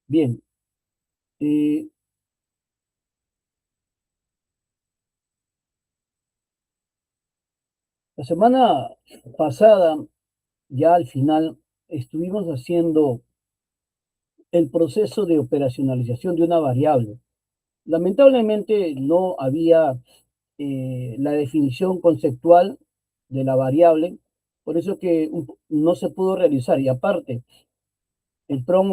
Bien, eh, la semana pasada, ya al final, estuvimos haciendo el proceso de operacionalización de una variable. Lamentablemente no había la definición conceptual de la variable, por eso que no se pudo realizar. Y aparte, el PROM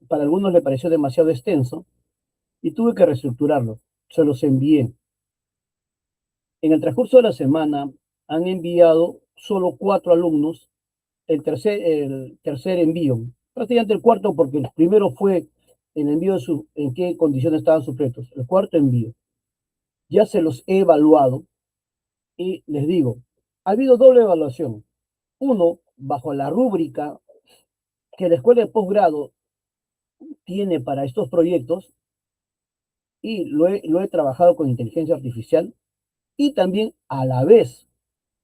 para algunos le pareció demasiado extenso y tuve que reestructurarlo. Se los envié. En el transcurso de la semana han enviado solo 4 alumnos el tercer envío, prácticamente el cuarto, porque el primero fue el envío en qué condiciones estaban sujetos. El cuarto envío. Ya se los he evaluado y les digo, ha habido doble evaluación. Uno, bajo la rúbrica que la escuela de posgrado tiene para estos proyectos y lo he trabajado con inteligencia artificial y también a la vez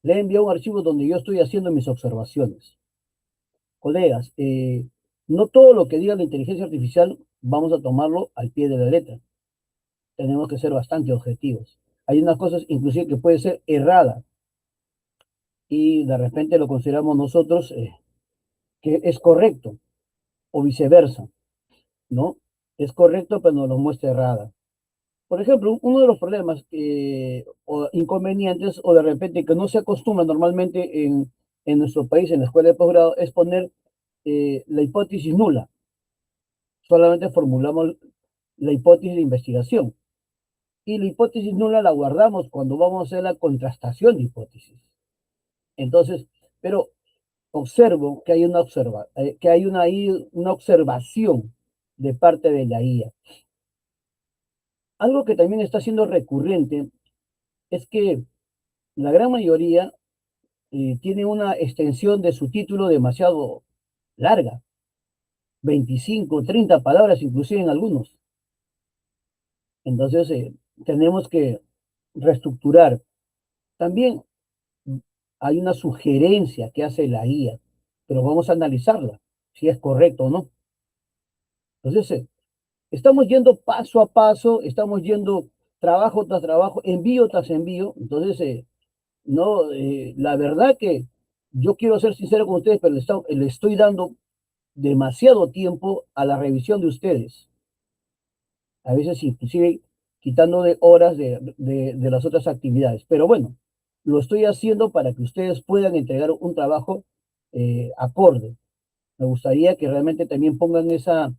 le he enviado un archivo donde yo estoy haciendo mis observaciones. Colegas, no todo lo que diga la inteligencia artificial vamos a tomarlo al pie de la letra. Tenemos que ser bastante objetivos. Hay unas cosas inclusive que puede ser errada y de repente lo consideramos nosotros que es correcto o viceversa, ¿no? Es correcto pero nos lo muestra errada. Por ejemplo, uno de los problemas o inconvenientes o de repente que no se acostumbra normalmente en nuestro país, en la escuela de posgrado, es poner la hipótesis nula. Solamente formulamos la hipótesis de investigación. Y la hipótesis nula la guardamos cuando vamos a hacer la contrastación de hipótesis. Entonces, pero observo que hay una observación de parte de la IA. Algo que también está siendo recurrente es que la gran mayoría tiene una extensión de su título demasiado larga, 25, 30 palabras inclusive en algunos. Entonces, tenemos que reestructurar. También hay una sugerencia que hace la IA, pero vamos a analizarla, si es correcto o no. Entonces, estamos yendo paso a paso, estamos yendo trabajo tras trabajo, envío tras envío. Entonces, no, la verdad que yo quiero ser sincero con ustedes, pero le estoy dando demasiado tiempo a la revisión de ustedes. A veces inclusive quitando de horas de las otras actividades. Pero bueno, lo estoy haciendo para que ustedes puedan entregar un trabajo acorde. Me gustaría que realmente también pongan esa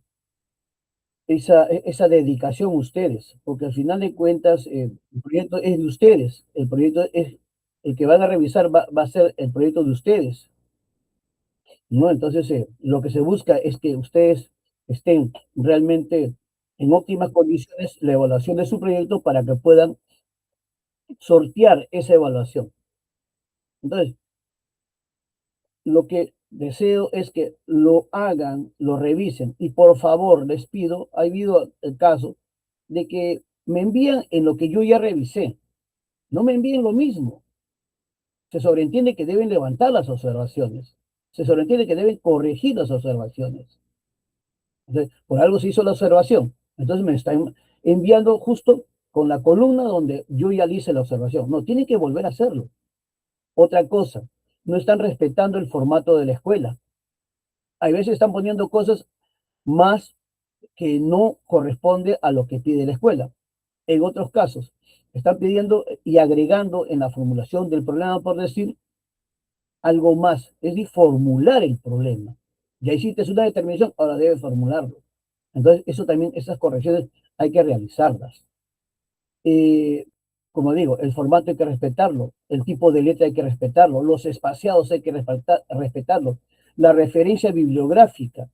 dedicación ustedes, porque al final de cuentas el proyecto es de ustedes, el proyecto es el que van a revisar va a ser el proyecto de ustedes, ¿no? Entonces, lo que se busca es que ustedes estén realmente en óptimas condiciones la evaluación de su proyecto para que puedan sortear esa evaluación. Entonces, lo que deseo es que lo hagan, lo revisen y por favor les pido, ha habido el caso de que me envían en lo que yo ya revisé, no me envíen lo mismo. Se sobreentiende que deben levantar las observaciones, se sobreentiende que deben corregir las observaciones. Entonces, por algo se hizo la observación, entonces me están enviando justo con la columna donde yo ya le hice la observación. No, tienen que volver a hacerlo. Otra cosa, no están respetando el formato de la escuela. Hay veces están poniendo cosas más que no corresponde a lo que pide la escuela. En otros casos, están pidiendo y agregando en la formulación del problema, por decir, algo más, es decir, formular el problema. Ya hiciste una determinación, ahora debes formularlo. Entonces, eso también, esas correcciones hay que realizarlas. Eh, Como digo, el formato hay que respetarlo, el tipo de letra hay que respetarlo, los espaciados hay que respetarlo, la referencia bibliográfica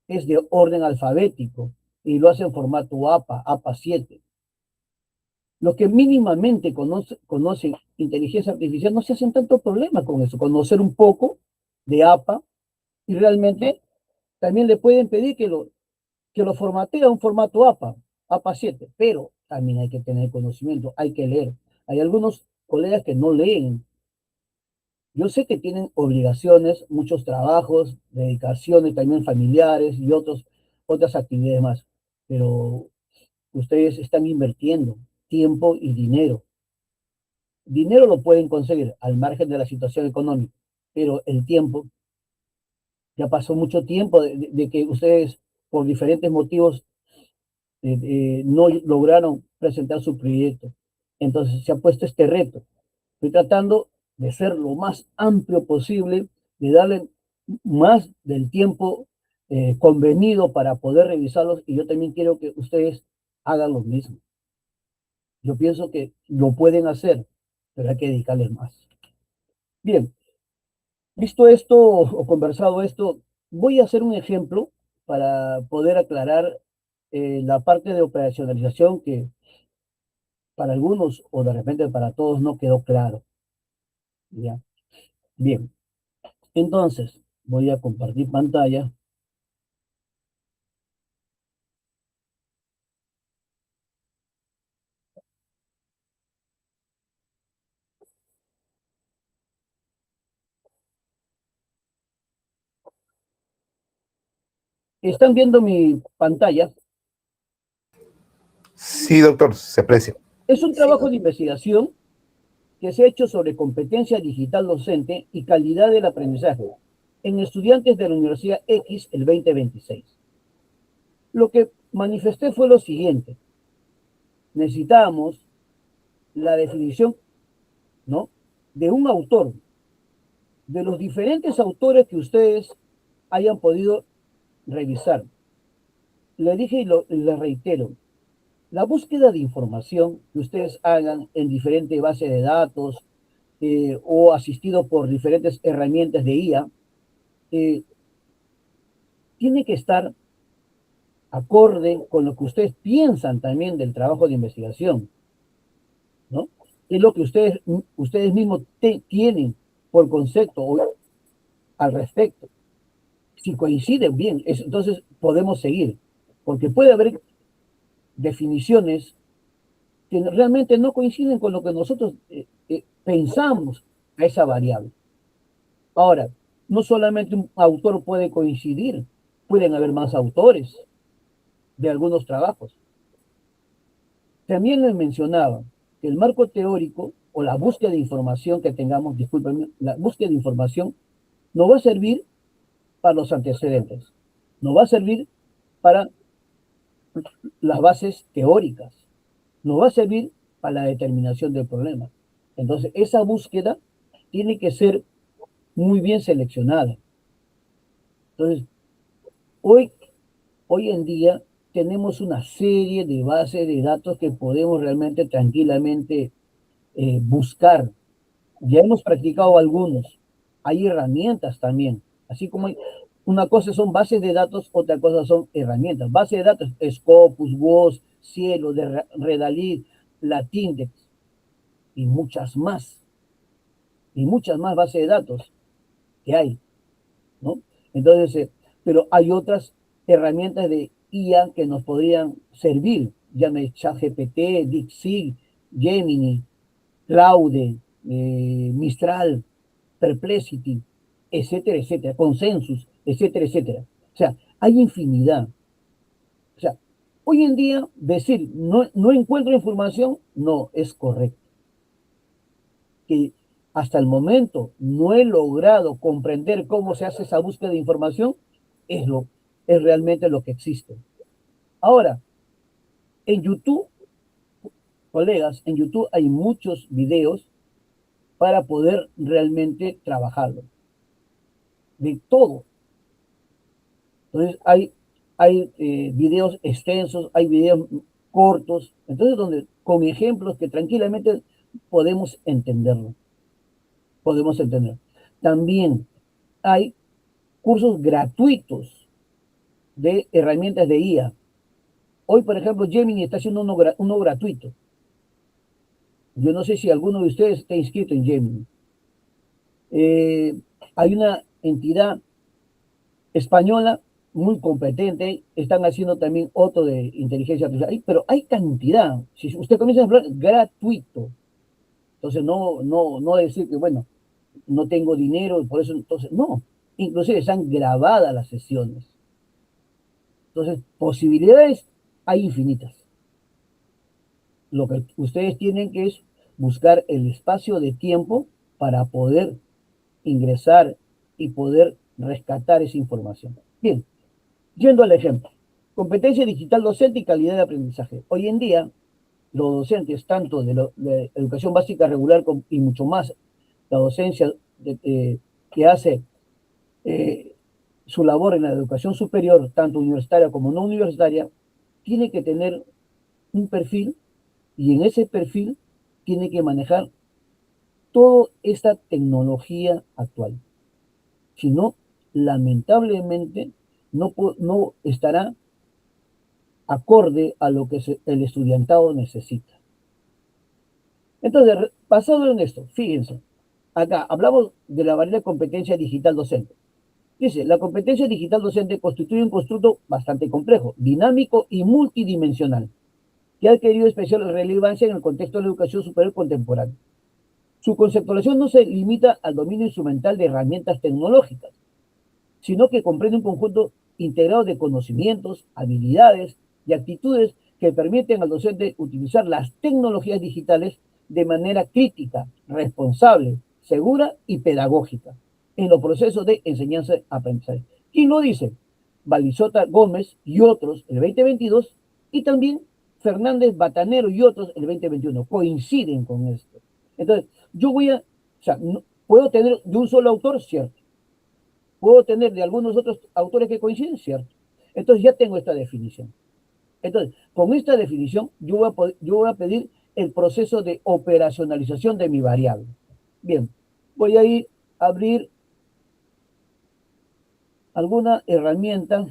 es de orden alfabético y lo hace en formato APA, APA 7. Los que mínimamente conocen inteligencia artificial no se hacen tanto problema con eso, conocer un poco de APA y realmente también le pueden pedir que lo formatee a un formato APA, APA 7, pero también hay que tener conocimiento, hay que leer. Hay algunos colegas que no leen Yo sé que tienen obligaciones, muchos trabajos, dedicaciones también familiares y otras actividades más, pero ustedes están invirtiendo tiempo y dinero. Dinero lo pueden conseguir al margen de la situación económica, pero el tiempo, ya pasó mucho tiempo de que ustedes, por diferentes motivos, no lograron presentar su proyecto. Entonces se ha puesto este reto. Estoy tratando de ser lo más amplio posible, de darle más del tiempo convenido para poder revisarlos y yo también quiero que ustedes hagan lo mismo. Yo pienso que lo pueden hacer, pero hay que dedicarles más. Bien, visto esto o conversado esto, voy a hacer un ejemplo para poder aclarar la parte de operacionalización que para algunos o de repente para todos no quedó claro. ¿Ya? Bien, entonces voy a compartir pantalla. ¿Están viendo mi pantalla? Sí, doctor, se aprecia. Es un trabajo de investigación que se ha hecho sobre competencia digital docente y calidad del aprendizaje en estudiantes de la Universidad X el 2026. Lo que manifesté fue lo siguiente. Necesitábamos la definición, ¿no?, de un autor, de los diferentes autores que ustedes hayan podido revisar. Le dije y le reitero, la búsqueda de información que ustedes hagan en diferentes bases de datos o asistido por diferentes herramientas de IA, eh, tiene que estar acorde con lo que ustedes piensan también del trabajo de investigación, ¿no? Es lo que ustedes mismos tienen por concepto al respecto. Si coinciden bien, entonces podemos seguir, porque puede haber definiciones que realmente no coinciden con lo que nosotros pensamos a esa variable. Ahora, no solamente un autor puede coincidir, pueden haber más autores de algunos trabajos. También les mencionaba que el marco teórico o la búsqueda de información que tengamos, discúlpenme, la búsqueda de información no va a servir para los antecedentes, no va a servir para las bases teóricas, no va a servir para la determinación del problema. Entonces, esa búsqueda tiene que ser muy bien seleccionada. Entonces, hoy, hoy en día tenemos una serie de bases de datos que podemos realmente tranquilamente buscar. Ya hemos practicado algunos. Hay herramientas también. Así como una cosa son bases de datos, otra cosa son herramientas. Base de datos, Scopus, WOS, Cielo, de Redalí, Latindex y muchas más. Y muchas más bases de datos que hay, ¿no? Entonces, pero hay otras herramientas de IA que nos podrían servir. Llame ChatGPT, DeepSeek, Gemini, Claude, Mistral, Perplexity, etcétera, etcétera, Consensus, etcétera, etcétera. O sea, hay infinidad. O sea, hoy en día decir no encuentro información no es correcto. Que hasta el momento no he logrado comprender cómo se hace esa búsqueda de información es, es realmente lo que existe. Ahora, en YouTube, colegas, en YouTube hay muchos videos para poder realmente trabajarlo. De todo. Entonces hay videos extensos, hay videos cortos, entonces donde con ejemplos que tranquilamente podemos entenderlo. Podemos entender. También hay cursos gratuitos de herramientas de IA. Hoy, por ejemplo, Gemini está haciendo uno gratuito. Yo no sé si alguno de ustedes está inscrito en Gemini. Hay una entidad española muy competente, están haciendo también otro de inteligencia artificial, pero hay cantidad. Si usted comienza a hablar gratuito, entonces no decir que, bueno, no tengo dinero, por eso entonces, no. Inclusive están grabadas las sesiones. Entonces, posibilidades hay infinitas. Lo que ustedes tienen que es buscar el espacio de tiempo para poder ingresar y poder rescatar esa información. Bien, yendo al ejemplo. Competencia digital docente y calidad de aprendizaje. Hoy en día, los docentes, tanto de educación básica regular y mucho más, la docencia que hace eh, su labor en la educación superior, tanto universitaria como no universitaria, tiene que tener un perfil y en ese perfil tiene que manejar toda esta tecnología actual. Si no, lamentablemente no estará acorde a lo que el estudiantado necesita. Entonces, basado en esto, fíjense, acá hablamos de la variable de competencia digital docente. Dice, la competencia digital docente constituye un constructo bastante complejo, dinámico y multidimensional, que ha adquirido especial relevancia en el contexto de la educación superior contemporánea. Su conceptualización no se limita al dominio instrumental de herramientas tecnológicas, sino que comprende un conjunto integrado de conocimientos, habilidades y actitudes que permiten al docente utilizar las tecnologías digitales de manera crítica, responsable, segura y pedagógica en los procesos de enseñanza-aprendizaje. ¿Quién lo dice? Balizota Gómez y otros el 2022 y también Fernández Batanero y otros el 2021. Coinciden con esto. Entonces, yo voy a, o sea, no, puedo tener de un solo autor, cierto. Puedo tener de algunos otros autores que coinciden, cierto. Entonces ya tengo esta definición. Entonces, con esta definición, yo voy a pedir el proceso de operacionalización de mi variable. Bien, voy a ir a abrir alguna herramienta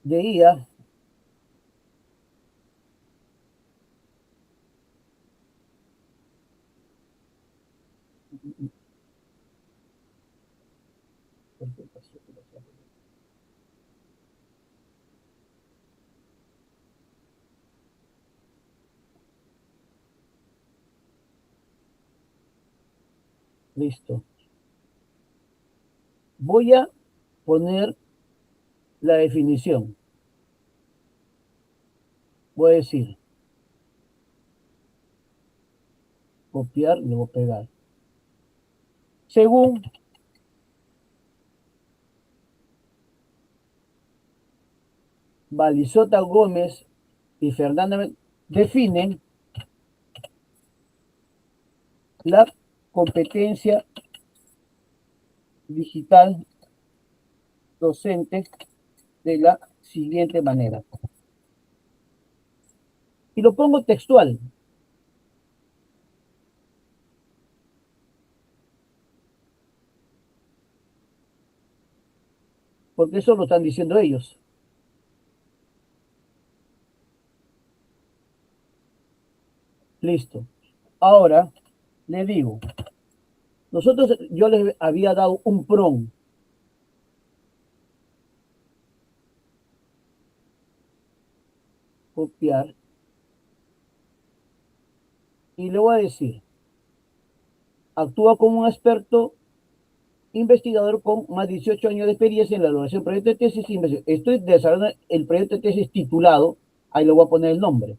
de IA. Listo. Voy a poner la definición. Voy a decir, copiar, luego pegar. Según Balizota Gómez y Fernanda definen la competencia digital docente de la siguiente manera. Y lo pongo textual, porque eso lo están diciendo ellos. Listo. Ahora le digo, yo les había dado un prompt. Copiar. Y le voy a decir, actúa como un experto investigador con más de 18 años de experiencia en la elaboración de proyectos de tesis e investigación. Estoy desarrollando el proyecto de tesis titulado, ahí le voy a poner el nombre.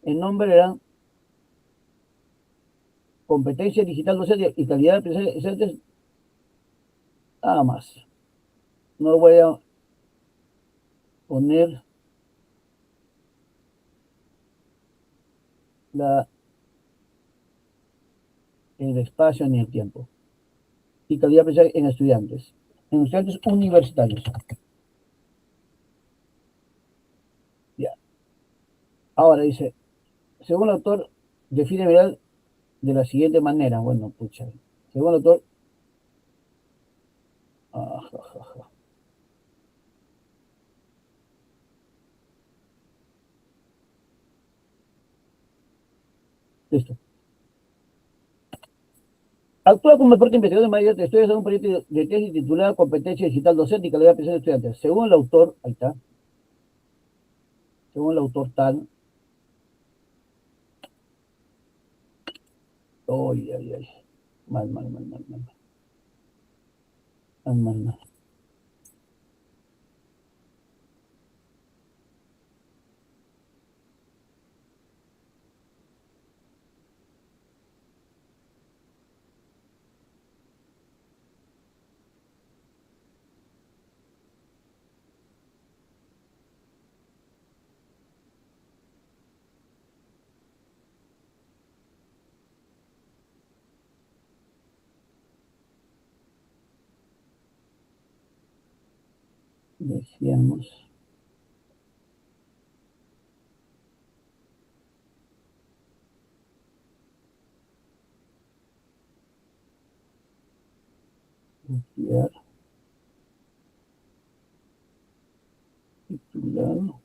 El nombre era Competencia Digital Docente y Calidad de Aprendizaje, nada más. No lo voy a poner el espacio ni el tiempo. Y calidad de aprendizaje en estudiantes universitarios. Ya. Ahora dice, según el autor, define viral de la siguiente manera. Bueno, pucha. Según el autor, listo. Actúa como experto investigador de mayor de estudios en un proyecto de tesis titulado Competencia Digital Docente y Calidad de Aprendizaje de Estudiantes. Según el autor, ahí está. Según el autor tal. Ay, ay, ay. Mal, mal, mal, mal, mal. Mal, mal, mal. Decíamos. Copiar. Titulado.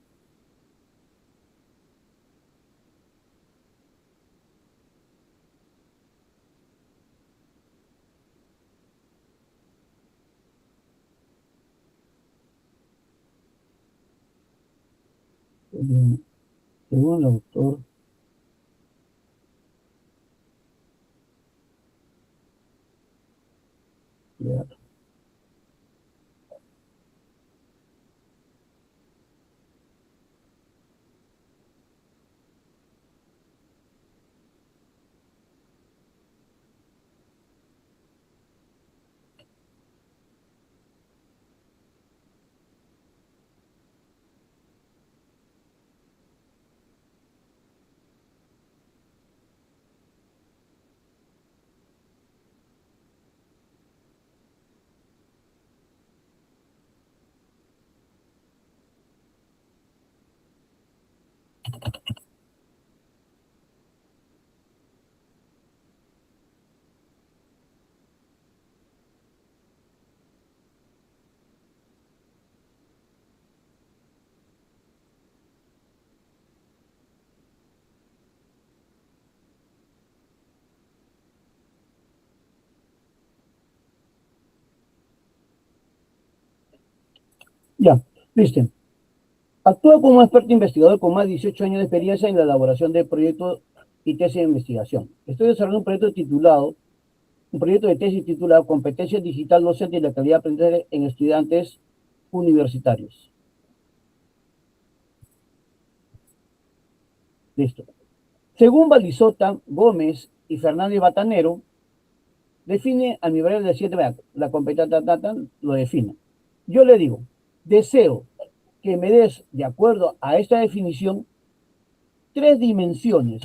Según el autor, ya. Ya, listo. Actúa como experto investigador con más de 18 años de experiencia en la elaboración de proyectos y tesis de investigación. Estoy desarrollando un proyecto de tesis titulado Competencia Digital Docente y la calidad de aprendizaje en estudiantes universitarios. Listo. Según Balizota, Gómez y Fernández Batanero, define a mi variable de 7, la competencia lo define. Yo le digo, deseo que me des, de acuerdo a esta definición, tres dimensiones.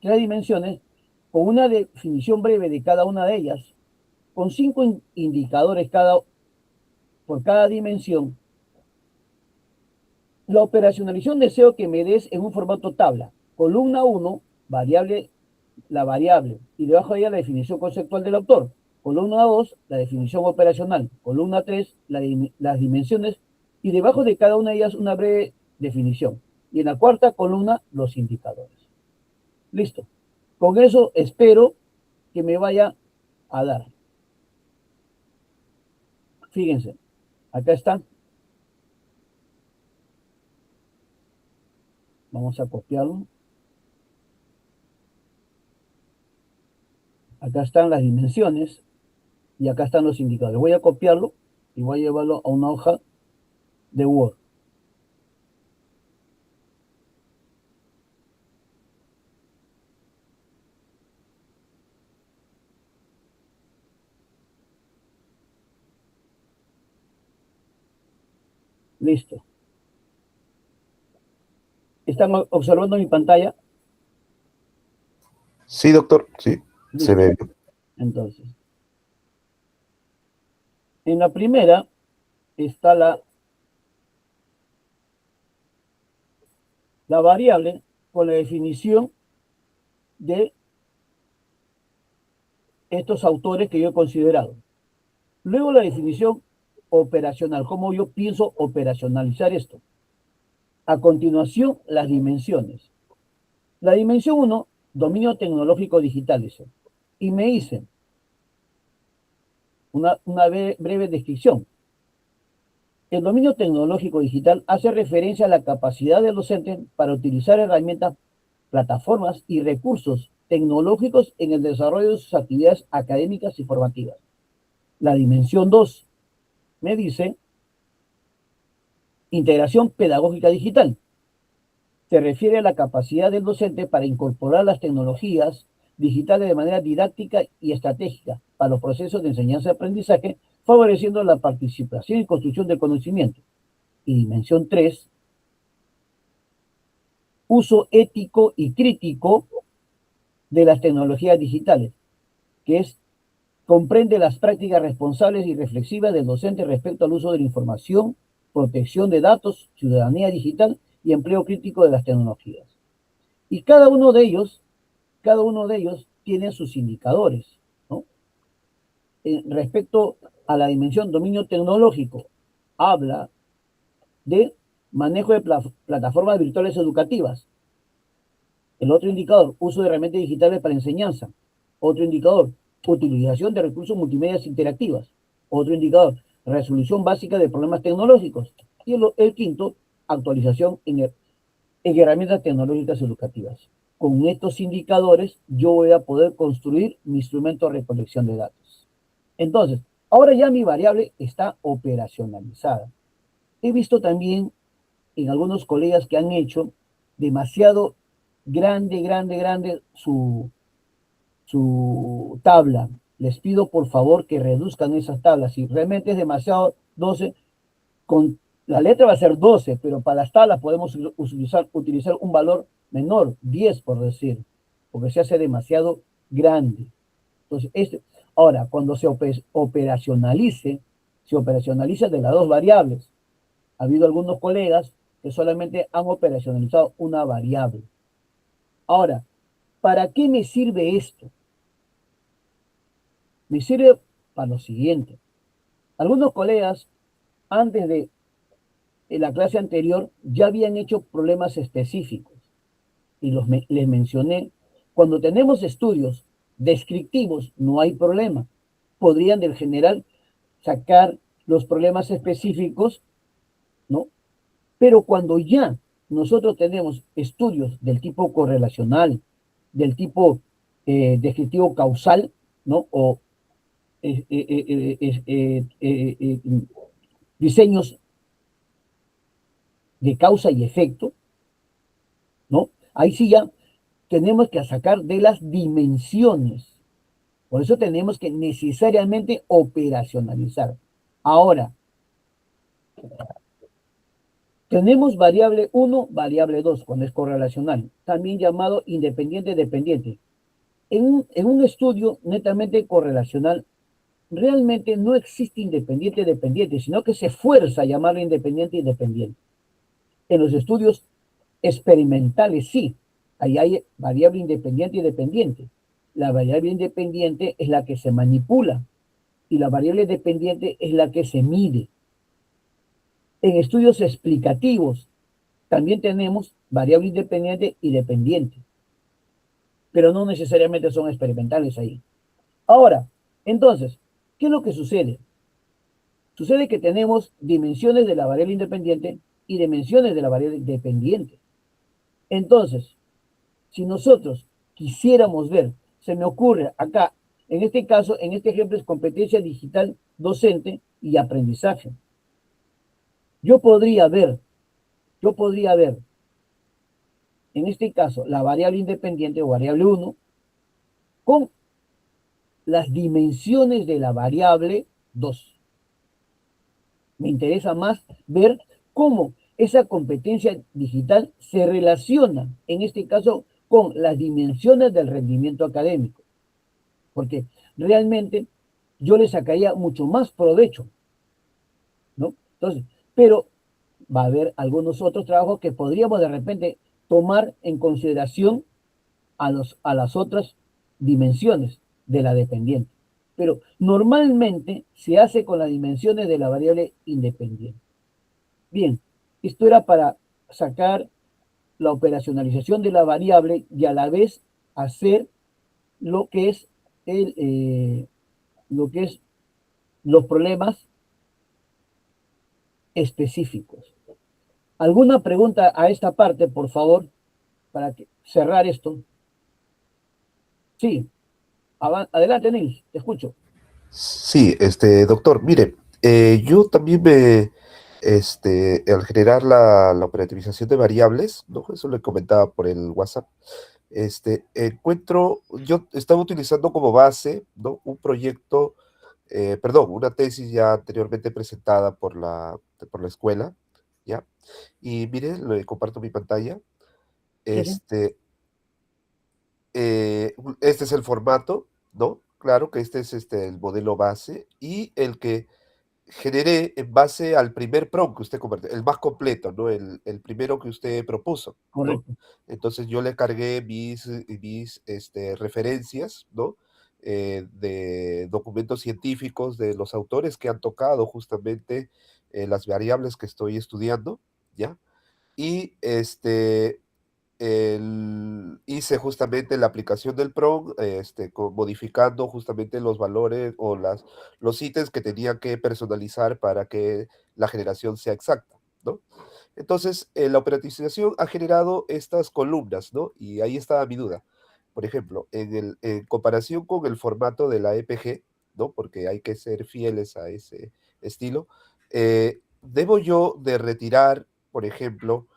Tres dimensiones con una definición breve de cada una de ellas, con 5 indicadores por cada dimensión. La operacionalización deseo que me des en un formato tabla. Columna 1, la variable, y debajo de ella la definición conceptual del autor. Columna 2, la definición operacional. Columna 3, las dimensiones, y debajo de cada una de ellas una breve definición. Y en la cuarta columna, los indicadores. Listo. Con eso espero que me vaya a dar. Fíjense, acá está. Vamos a copiarlo. Acá están las dimensiones y acá están los indicadores. Voy a copiarlo y voy a llevarlo a una hoja de Word. Listo. ¿Están observando mi pantalla? Sí, doctor, sí, Listo. se ve. Entonces, en la primera está la variable con la definición de estos autores que yo he considerado. Luego la definición operacional, cómo yo pienso operacionalizar esto. A continuación, las dimensiones. La dimensión 1, dominio tecnológico digital, dice. Y me dice una breve descripción. El dominio tecnológico digital hace referencia a la capacidad del docente para utilizar herramientas plataformas y recursos tecnológicos en el desarrollo de sus actividades académicas y formativas. La dimensión 2 me dice integración pedagógica digital. Se refiere a la capacidad del docente para incorporar las tecnologías digitales de manera didáctica y estratégica para los procesos de enseñanza y aprendizaje, favoreciendo la participación y construcción del conocimiento. Y dimensión 3, uso ético y crítico de las tecnologías digitales, que comprende las prácticas responsables y reflexivas del docente respecto al uso de la información, protección de datos, ciudadanía digital y empleo crítico de las tecnologías. Y cada uno de ellos tiene sus indicadores, ¿no? Respecto a la dimensión dominio tecnológico, habla de manejo de plataformas virtuales educativas. El otro indicador, uso de herramientas digitales para enseñanza. Otro indicador, utilización de recursos multimedia interactivas. Otro indicador, resolución básica de problemas tecnológicos. Y el quinto, actualización en herramientas tecnológicas educativas. Con estos indicadores yo voy a poder construir mi instrumento de recolección de datos. Entonces, ahora ya mi variable está operacionalizada. He visto también en algunos colegas que han hecho demasiado grande su tabla. Les pido por favor que reduzcan esas tablas. Si realmente es demasiado 12, con la letra va a ser 12, pero para las tablas podemos utilizar un valor menor, 10 por decir, porque se hace demasiado grande. Entonces, ahora, cuando se operacionaliza de las dos variables. Ha habido algunos colegas que solamente han operacionalizado una variable. Ahora, ¿para qué me sirve esto? Me sirve para lo siguiente. Algunos colegas, antes de la clase anterior, ya habían hecho problemas específicos. Y les mencioné, cuando tenemos estudios descriptivos, no hay problema. Podrían del general sacar los problemas específicos, ¿no? Pero cuando ya nosotros tenemos estudios del tipo correlacional, del tipo descriptivo causal, ¿no? O diseños de causa y efecto, ¿no? Ahí sí ya tenemos que sacar de las dimensiones. Por eso tenemos que necesariamente operacionalizar. Ahora, tenemos variable 1, variable 2, cuando es correlacional, también llamado independiente-dependiente. En un estudio netamente correlacional, realmente no existe independiente-dependiente, sino que se fuerza a llamarlo independiente-independiente. En los estudios experimentales, sí, ahí hay variable independiente y dependiente. La variable independiente es la que se manipula y la variable dependiente es la que se mide. En estudios explicativos también tenemos variable independiente y dependiente, pero no necesariamente son experimentales ahí. Ahora, entonces, ¿qué es lo que sucede? Sucede que tenemos dimensiones de la variable independiente y dimensiones de la variable dependiente. Entonces, si nosotros quisiéramos ver, se me ocurre acá, en este caso, en este ejemplo es competencia digital docente y aprendizaje. Yo podría ver, en este caso, la variable independiente o variable 1 con las dimensiones de la variable 2. Me interesa más ver cómo esa competencia digital se relaciona, en este caso, con las dimensiones del rendimiento académico. Porque realmente yo le sacaría mucho más provecho, ¿no? Entonces, pero va a haber algunos otros trabajos que podríamos de repente tomar en consideración a las otras dimensiones de la dependiente. Pero normalmente se hace con las dimensiones de la variable independiente. Bien, esto era para sacar la operacionalización de la variable y a la vez hacer lo que es lo que es los problemas específicos. ¿Alguna pregunta a esta parte, por favor? Para que cerrar esto. Sí, adelante, Nils, te escucho. Sí, doctor, mire, yo también al generar la operativización de variables, ¿no? Eso le comentaba por el WhatsApp, yo estaba utilizando como base, ¿no? Un proyecto, perdón, una tesis ya anteriormente presentada por la escuela, ¿ya? Y mire, le comparto mi pantalla. Sí, sí, Este, este es el formato, ¿no? Claro que este es el modelo base y el que generé en base al primer prompt que usted convirtió, el más completo, ¿no? El primero que usted propuso, ¿no? correcto. Entonces yo le cargué mis referencias, ¿no? De documentos científicos de los autores que han tocado justamente las variables que estoy estudiando, ¿ya? Y hice justamente la aplicación del prompt, modificando justamente los valores o los ítems que tenía que personalizar para que la generación sea exacta, ¿no? Entonces, la operativización ha generado estas columnas, ¿no? Y ahí estaba mi duda. Por ejemplo, en comparación con el formato de la EPG, ¿no? Porque hay que ser fieles a ese estilo, ¿debo yo de retirar, por ejemplo,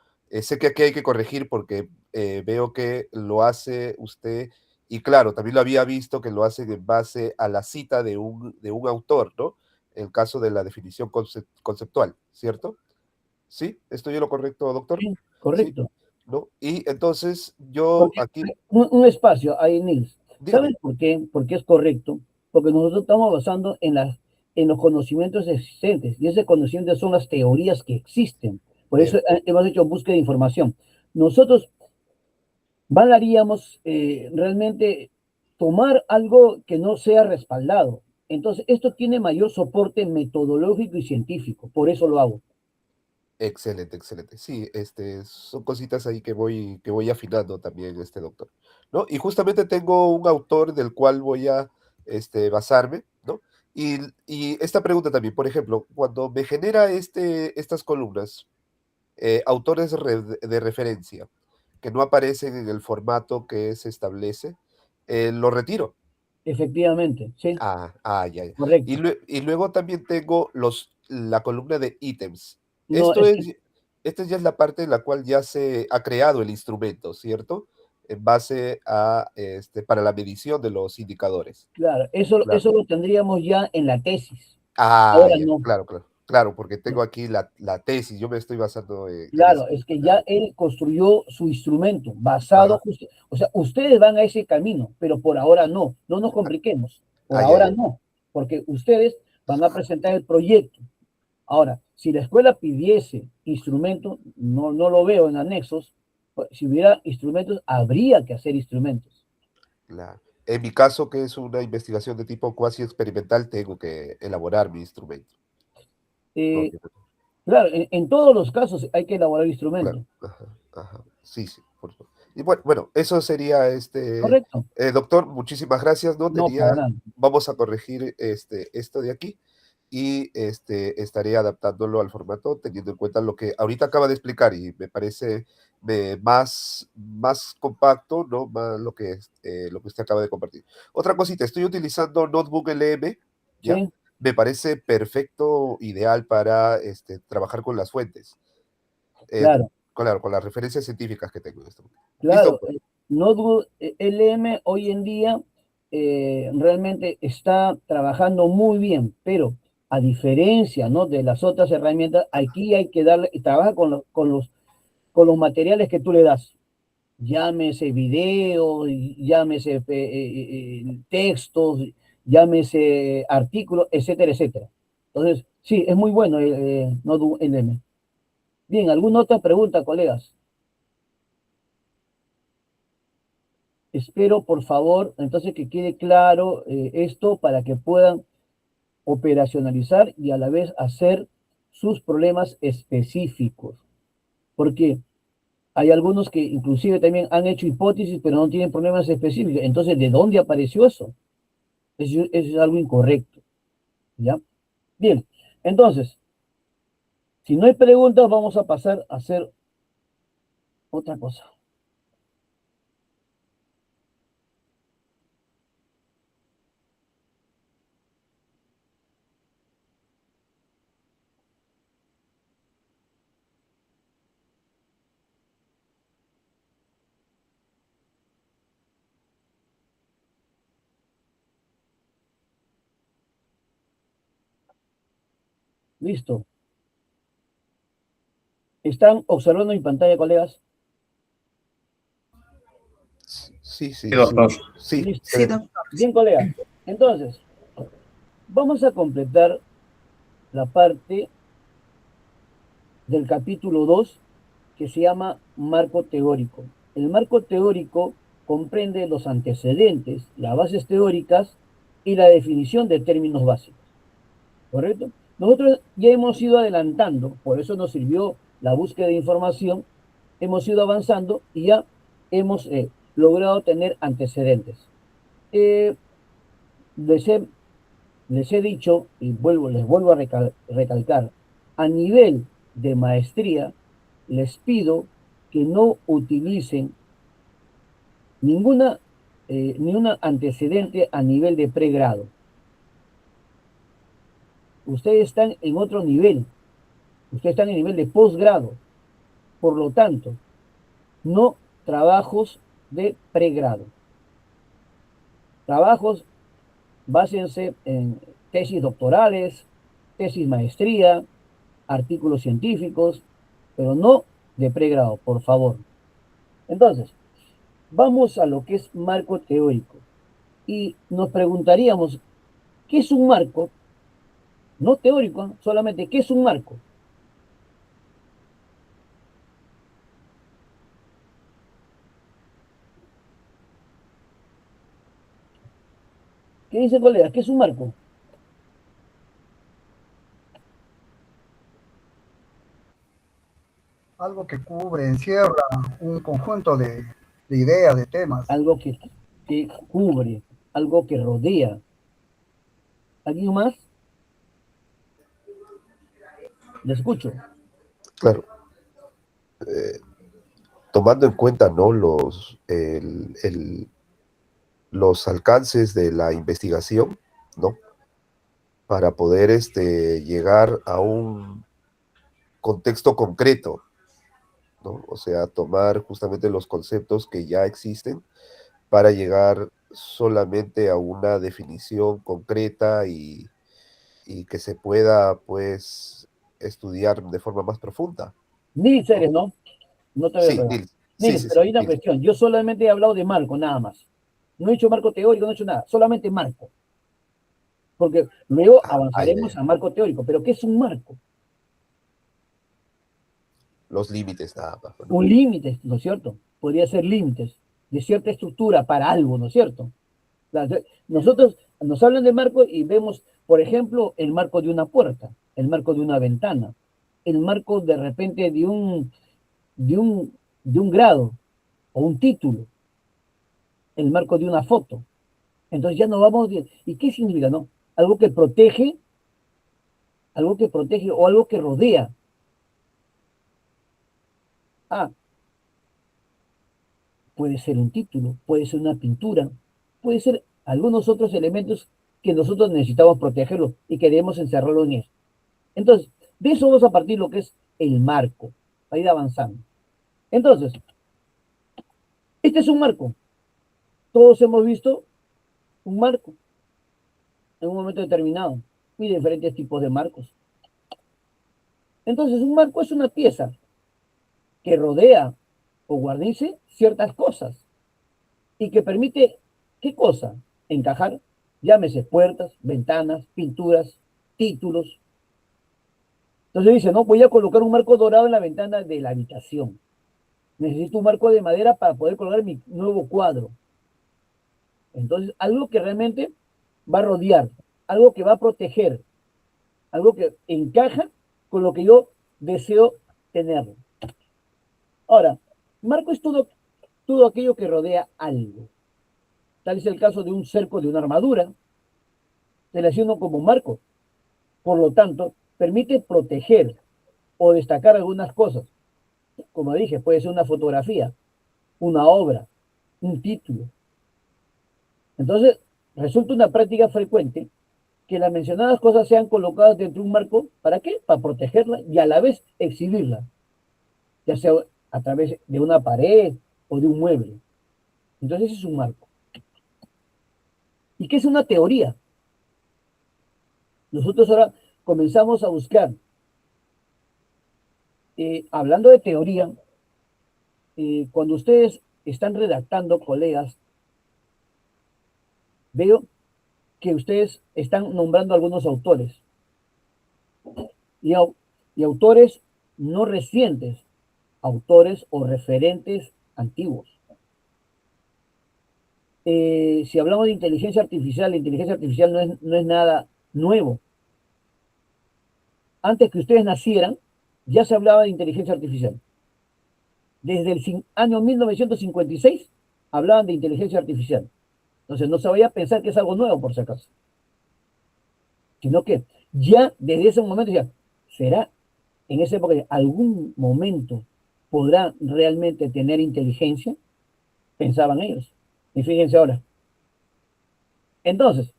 sé que aquí hay que corregir porque veo que lo hace usted, y claro, también lo había visto que lo hacen en base a la cita de un autor, ¿no? El caso de la definición conceptual, ¿cierto? ¿Sí? ¿Estoy en lo correcto, doctor? Sí, Sí, correcto. ¿no? Y entonces yo Porque aquí, un espacio ahí, Nils. ¿Sabes dígame, por qué? Porque es correcto. Porque nosotros estamos basando en los conocimientos existentes. Y ese conocimiento son las teorías que existen. Por eso hemos hecho búsqueda de información. Nosotros valoraríamos realmente tomar algo que no sea respaldado. Entonces, esto tiene mayor soporte metodológico y científico. Por eso lo hago. excelente, excelente. Sí, son cositas ahí que voy afinando también, doctor, ¿no? Y justamente tengo un autor del cual voy a, basarme, ¿no? Y esta pregunta también, por ejemplo, cuando me genera estas columnas, autores de referencia que no aparecen en el formato que se establece, lo retiro. Efectivamente, sí, Ya, ya. correcto. Y luego también tengo la columna de ítems. No, Esto es que, es, esta ya es la parte en la cual ya se ha creado el instrumento, ¿cierto? En base a, para la medición de los indicadores. claro, Claro. eso lo tendríamos ya en la tesis. Ahora Ya, no. claro, claro. Claro, porque tengo aquí la tesis, yo me estoy basando en eso. Claro, es que ya Claro. él construyó su instrumento basado, Ajá. o sea, ustedes van a ese camino, pero por ahora no, no nos compliquemos, por Ya, ahora ya. no, porque ustedes van a presentar el proyecto. Ahora, si la escuela pidiese instrumentos, no, no lo veo en anexos, pues, si hubiera instrumentos, habría que hacer instrumentos. En mi caso, que es una investigación de tipo cuasi experimental, tengo que elaborar mi instrumento. Eh, Obviamente. claro, en todos los casos hay que elaborar Claro, instrumentos, ajá, ajá. Sí, sí, por supuesto. Y bueno, eso sería ¿correcto? doctor, muchísimas gracias, ¿no? No, para nada. Vamos a corregir esto de aquí y estaré adaptándolo al formato teniendo en cuenta lo que ahorita acaba de explicar y me parece más compacto, ¿no? Más lo que usted acaba de compartir. Otra cosita, estoy utilizando Notebook LM, ¿ya? Sí, Me parece perfecto, ideal para trabajar con las fuentes. Eh, claro. claro, con las referencias científicas que tengo en este momento. Listo, Claro, doctor. Notebook LM hoy en día realmente está trabajando muy bien, pero a diferencia, ¿no?, de las otras herramientas, aquí hay que darle, trabaja con los materiales que tú le das. Llámese video, llámese textos, llámese artículos, etcétera, etcétera. Entonces, sí, es muy bueno el Notebook LM. Bien, ¿alguna otra pregunta, colegas? Espero, por favor, entonces que quede claro esto para que puedan operacionalizar y a la vez hacer sus problemas específicos. Porque hay algunos que inclusive también han hecho hipótesis, pero no tienen problemas específicos. Entonces, ¿de dónde apareció eso? Eso es algo incorrecto. ¿Ya? Bien, entonces, si no hay preguntas, vamos a pasar a hacer otra cosa. Listo. ¿Están observando mi pantalla, colegas? Sí, Sí, sí, sí. doctor. Sí, Listo. Sí, doctor. Bien, colegas. Entonces, vamos a completar la parte del capítulo 2 que se llama marco teórico. El marco teórico comprende los antecedentes, las bases teóricas y la definición de términos básicos. ¿Correcto? Nosotros ya hemos ido adelantando, por eso nos sirvió la búsqueda de información, hemos ido avanzando y ya hemos logrado tener antecedentes. Eh, les, he, les he dicho, y les vuelvo a recalcar, a nivel de maestría, les pido que no utilicen ninguna, ningún antecedente a nivel de pregrado. Ustedes están en otro nivel, ustedes están en nivel de posgrado. Por lo tanto, no trabajos de pregrado. Trabajos, básense en tesis doctorales, tesis maestría, artículos científicos, pero no de pregrado, por favor. Entonces, vamos a lo que es marco teórico. Y nos preguntaríamos, ¿qué es un marco? No teórico, ¿eh? Solamente, ¿qué es un marco? ¿Qué dice colega? ¿Qué es un marco? Algo que cubre, encierra un conjunto de ideas, de temas. Algo que cubre, algo que rodea. ¿Alguien más? Le escucho. claro. Tomando en cuenta, ¿no? Los alcances de la investigación, ¿no? Para poder llegar a un contexto concreto, ¿no? O sea, tomar justamente los conceptos que ya existen para llegar solamente a una definición concreta y que se pueda, pues, estudiar de forma más profunda, Nils ¿no? eres, ¿no? No te veo, Sí, pero. Nils. Sí, Nils, sí, pero sí, hay una Nils. cuestión. Yo solamente he hablado de marco, nada más. No he hecho marco teórico, no he hecho nada. Solamente marco. Porque luego Ah, ya, avanzaremos ya. a marco teórico. ¿Pero qué es un marco? Los límites nada más, ¿no? Un límite, ¿no es cierto? Podría ser límites de cierta estructura para algo, ¿no es cierto? Nosotros nos hablan de marco y vemos, por ejemplo, el marco de una puerta, el marco de una ventana, el marco de repente de un, de un grado o un título, el marco de una foto. Entonces ya no vamos bien. ¿Y qué significa, no? Algo que protege o algo que rodea. Ah, puede ser un título, puede ser una pintura, puede ser algunos otros elementos que nosotros necesitamos protegerlo y queremos encerrarlo en eso. Entonces, de eso vamos a partir lo que es el marco, para ir avanzando. Entonces, este es un marco. Todos hemos visto un marco en un momento determinado y diferentes tipos de marcos. Entonces, un marco es una pieza que rodea o guarnice ciertas cosas y que permite, ¿qué cosa? Encajar, llámese puertas, ventanas, pinturas, títulos. Entonces dice, no, voy a colocar un marco dorado en la ventana de la habitación. Necesito un marco de madera para poder colgar mi nuevo cuadro. Entonces, algo que realmente va a rodear, algo que va a proteger, algo que encaja con lo que yo deseo tener. Ahora, marco es todo aquello que rodea algo. Tal es el caso de un cerco de una armadura, se le asigna como marco. Por lo tanto, permite proteger o destacar algunas cosas. Como dije, puede ser una fotografía, una obra, un título. Entonces, resulta una práctica frecuente que las mencionadas cosas sean colocadas dentro de un marco. ¿Para qué? Para protegerla y a la vez exhibirla, ya sea a través de una pared o de un mueble. Entonces, ese es un marco. ¿Y qué es una teoría? Nosotros ahora comenzamos a buscar, hablando de teoría, cuando ustedes están redactando, colegas, veo que ustedes están nombrando algunos autores y, y autores no recientes, autores o referentes antiguos. Si hablamos de inteligencia artificial, la inteligencia artificial no es nada nuevo. Antes que ustedes nacieran, ya se hablaba de inteligencia artificial. Desde el año 1956 hablaban de inteligencia artificial. Entonces no se vaya a pensar que es algo nuevo, por si acaso. Sino que ya desde ese momento ya, ¿será en esa época algún momento podrá realmente tener inteligencia? Pensaban ellos. Y fíjense ahora. Entonces,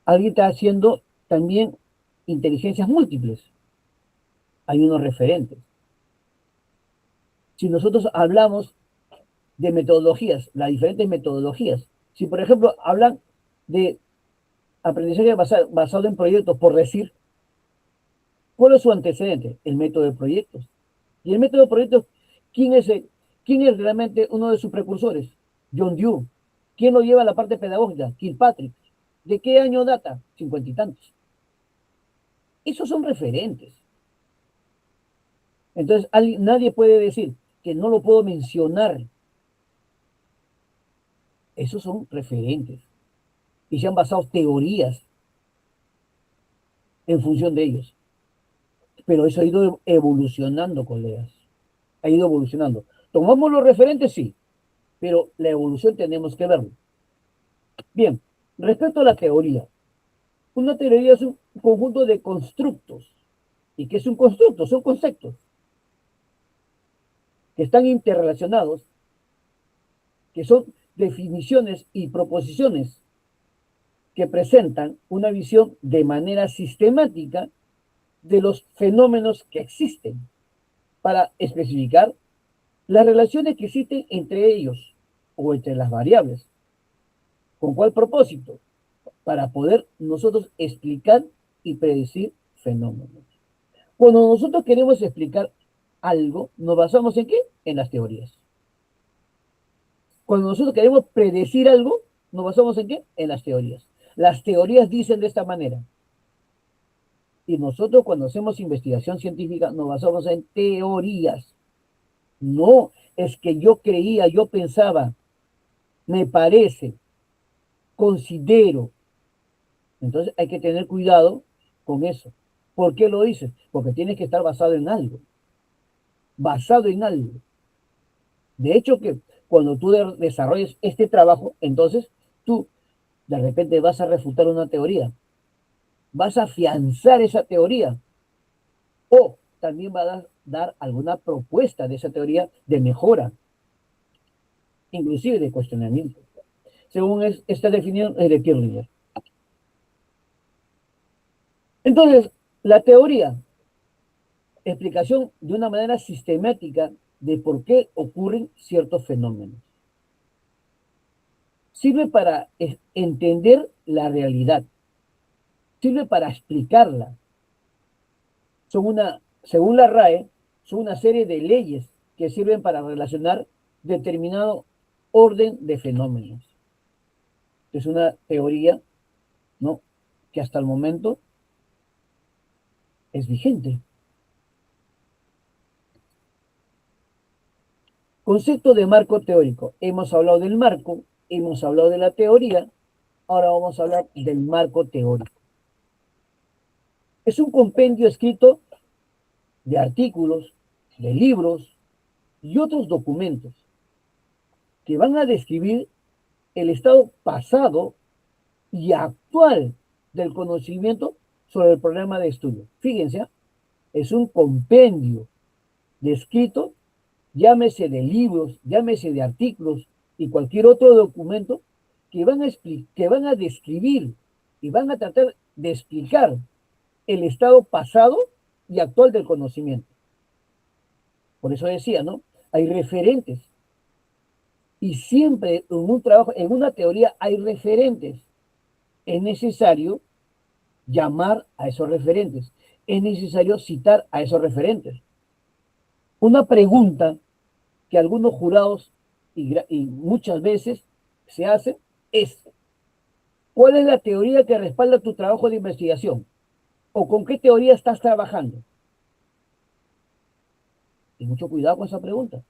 alguien está haciendo también inteligencias múltiples. Hay unos referentes. Si nosotros hablamos de metodologías, las diferentes metodologías, si por ejemplo hablan de aprendizaje basado en proyectos, por decir, ¿cuál es su antecedente? El método de proyectos. Y el método de proyectos, ¿quién es realmente uno de sus precursores? John Dewey. ¿Quién lo lleva a la parte pedagógica? Kilpatrick. ¿De qué año data? 50 y tantos. Esos son referentes. Entonces, nadie puede decir que no lo puedo mencionar. Esos son referentes. Y se han basado teorías en función de ellos. Pero eso ha ido evolucionando, colegas. Ha ido evolucionando. ¿Tomamos los referentes? Sí. Pero la evolución tenemos que verlo. Bien, respecto a la teoría. Una teoría es un conjunto de constructos. ¿Y qué es un constructo? Son conceptos que están interrelacionados, que son definiciones y proposiciones que presentan una visión de manera sistemática de los fenómenos que existen para especificar las relaciones que existen entre ellos o entre las variables. ¿Con cuál propósito? Para poder nosotros explicar y predecir fenómenos. Cuando nosotros queremos explicar algo, ¿nos basamos en qué? En las teorías. Cuando nosotros queremos predecir algo, ¿nos basamos en qué? En las teorías. Las teorías dicen de esta manera. Y nosotros cuando hacemos investigación científica nos basamos en teorías. No, es que yo creía, yo pensaba, me parece, considero. Entonces hay que tener cuidado con eso. ¿Por qué lo dices? Porque tienes que estar basado en algo. Basado en algo. De hecho que cuando tú desarrolles este trabajo, entonces tú de repente vas a refutar una teoría. Vas a afianzar esa teoría. O también vas a dar alguna propuesta de esa teoría de mejora, inclusive de cuestionamiento, según esta definición de Kirchner. Entonces, la teoría, explicación de una manera sistemática de por qué ocurren ciertos fenómenos. Sirve para entender la realidad, sirve para explicarla. Según la RAE, son una serie de leyes que sirven para relacionar determinado orden de fenómenos. Es una teoría, ¿no?, que hasta el momento es vigente. Concepto de marco teórico. Hemos hablado del marco, hemos hablado de la teoría, ahora vamos a hablar del marco teórico. Es un compendio escrito de artículos, de libros y otros documentos que van a describir el estado pasado y actual del conocimiento sobre el problema de estudio. Fíjense, es un compendio de escrito, llámese de libros, llámese de artículos y cualquier otro documento que van a describir y van a tratar de explicar el estado pasado y actual del conocimiento. Por eso decía, ¿no? Hay referentes. Y siempre en un trabajo, en una teoría hay referentes. Es necesario llamar a esos referentes, es necesario citar a esos referentes. Una pregunta que algunos jurados y muchas veces se hacen es: ¿cuál es la teoría que respalda tu trabajo de investigación? ¿O con qué teoría estás trabajando? Y mucho cuidado con esa pregunta.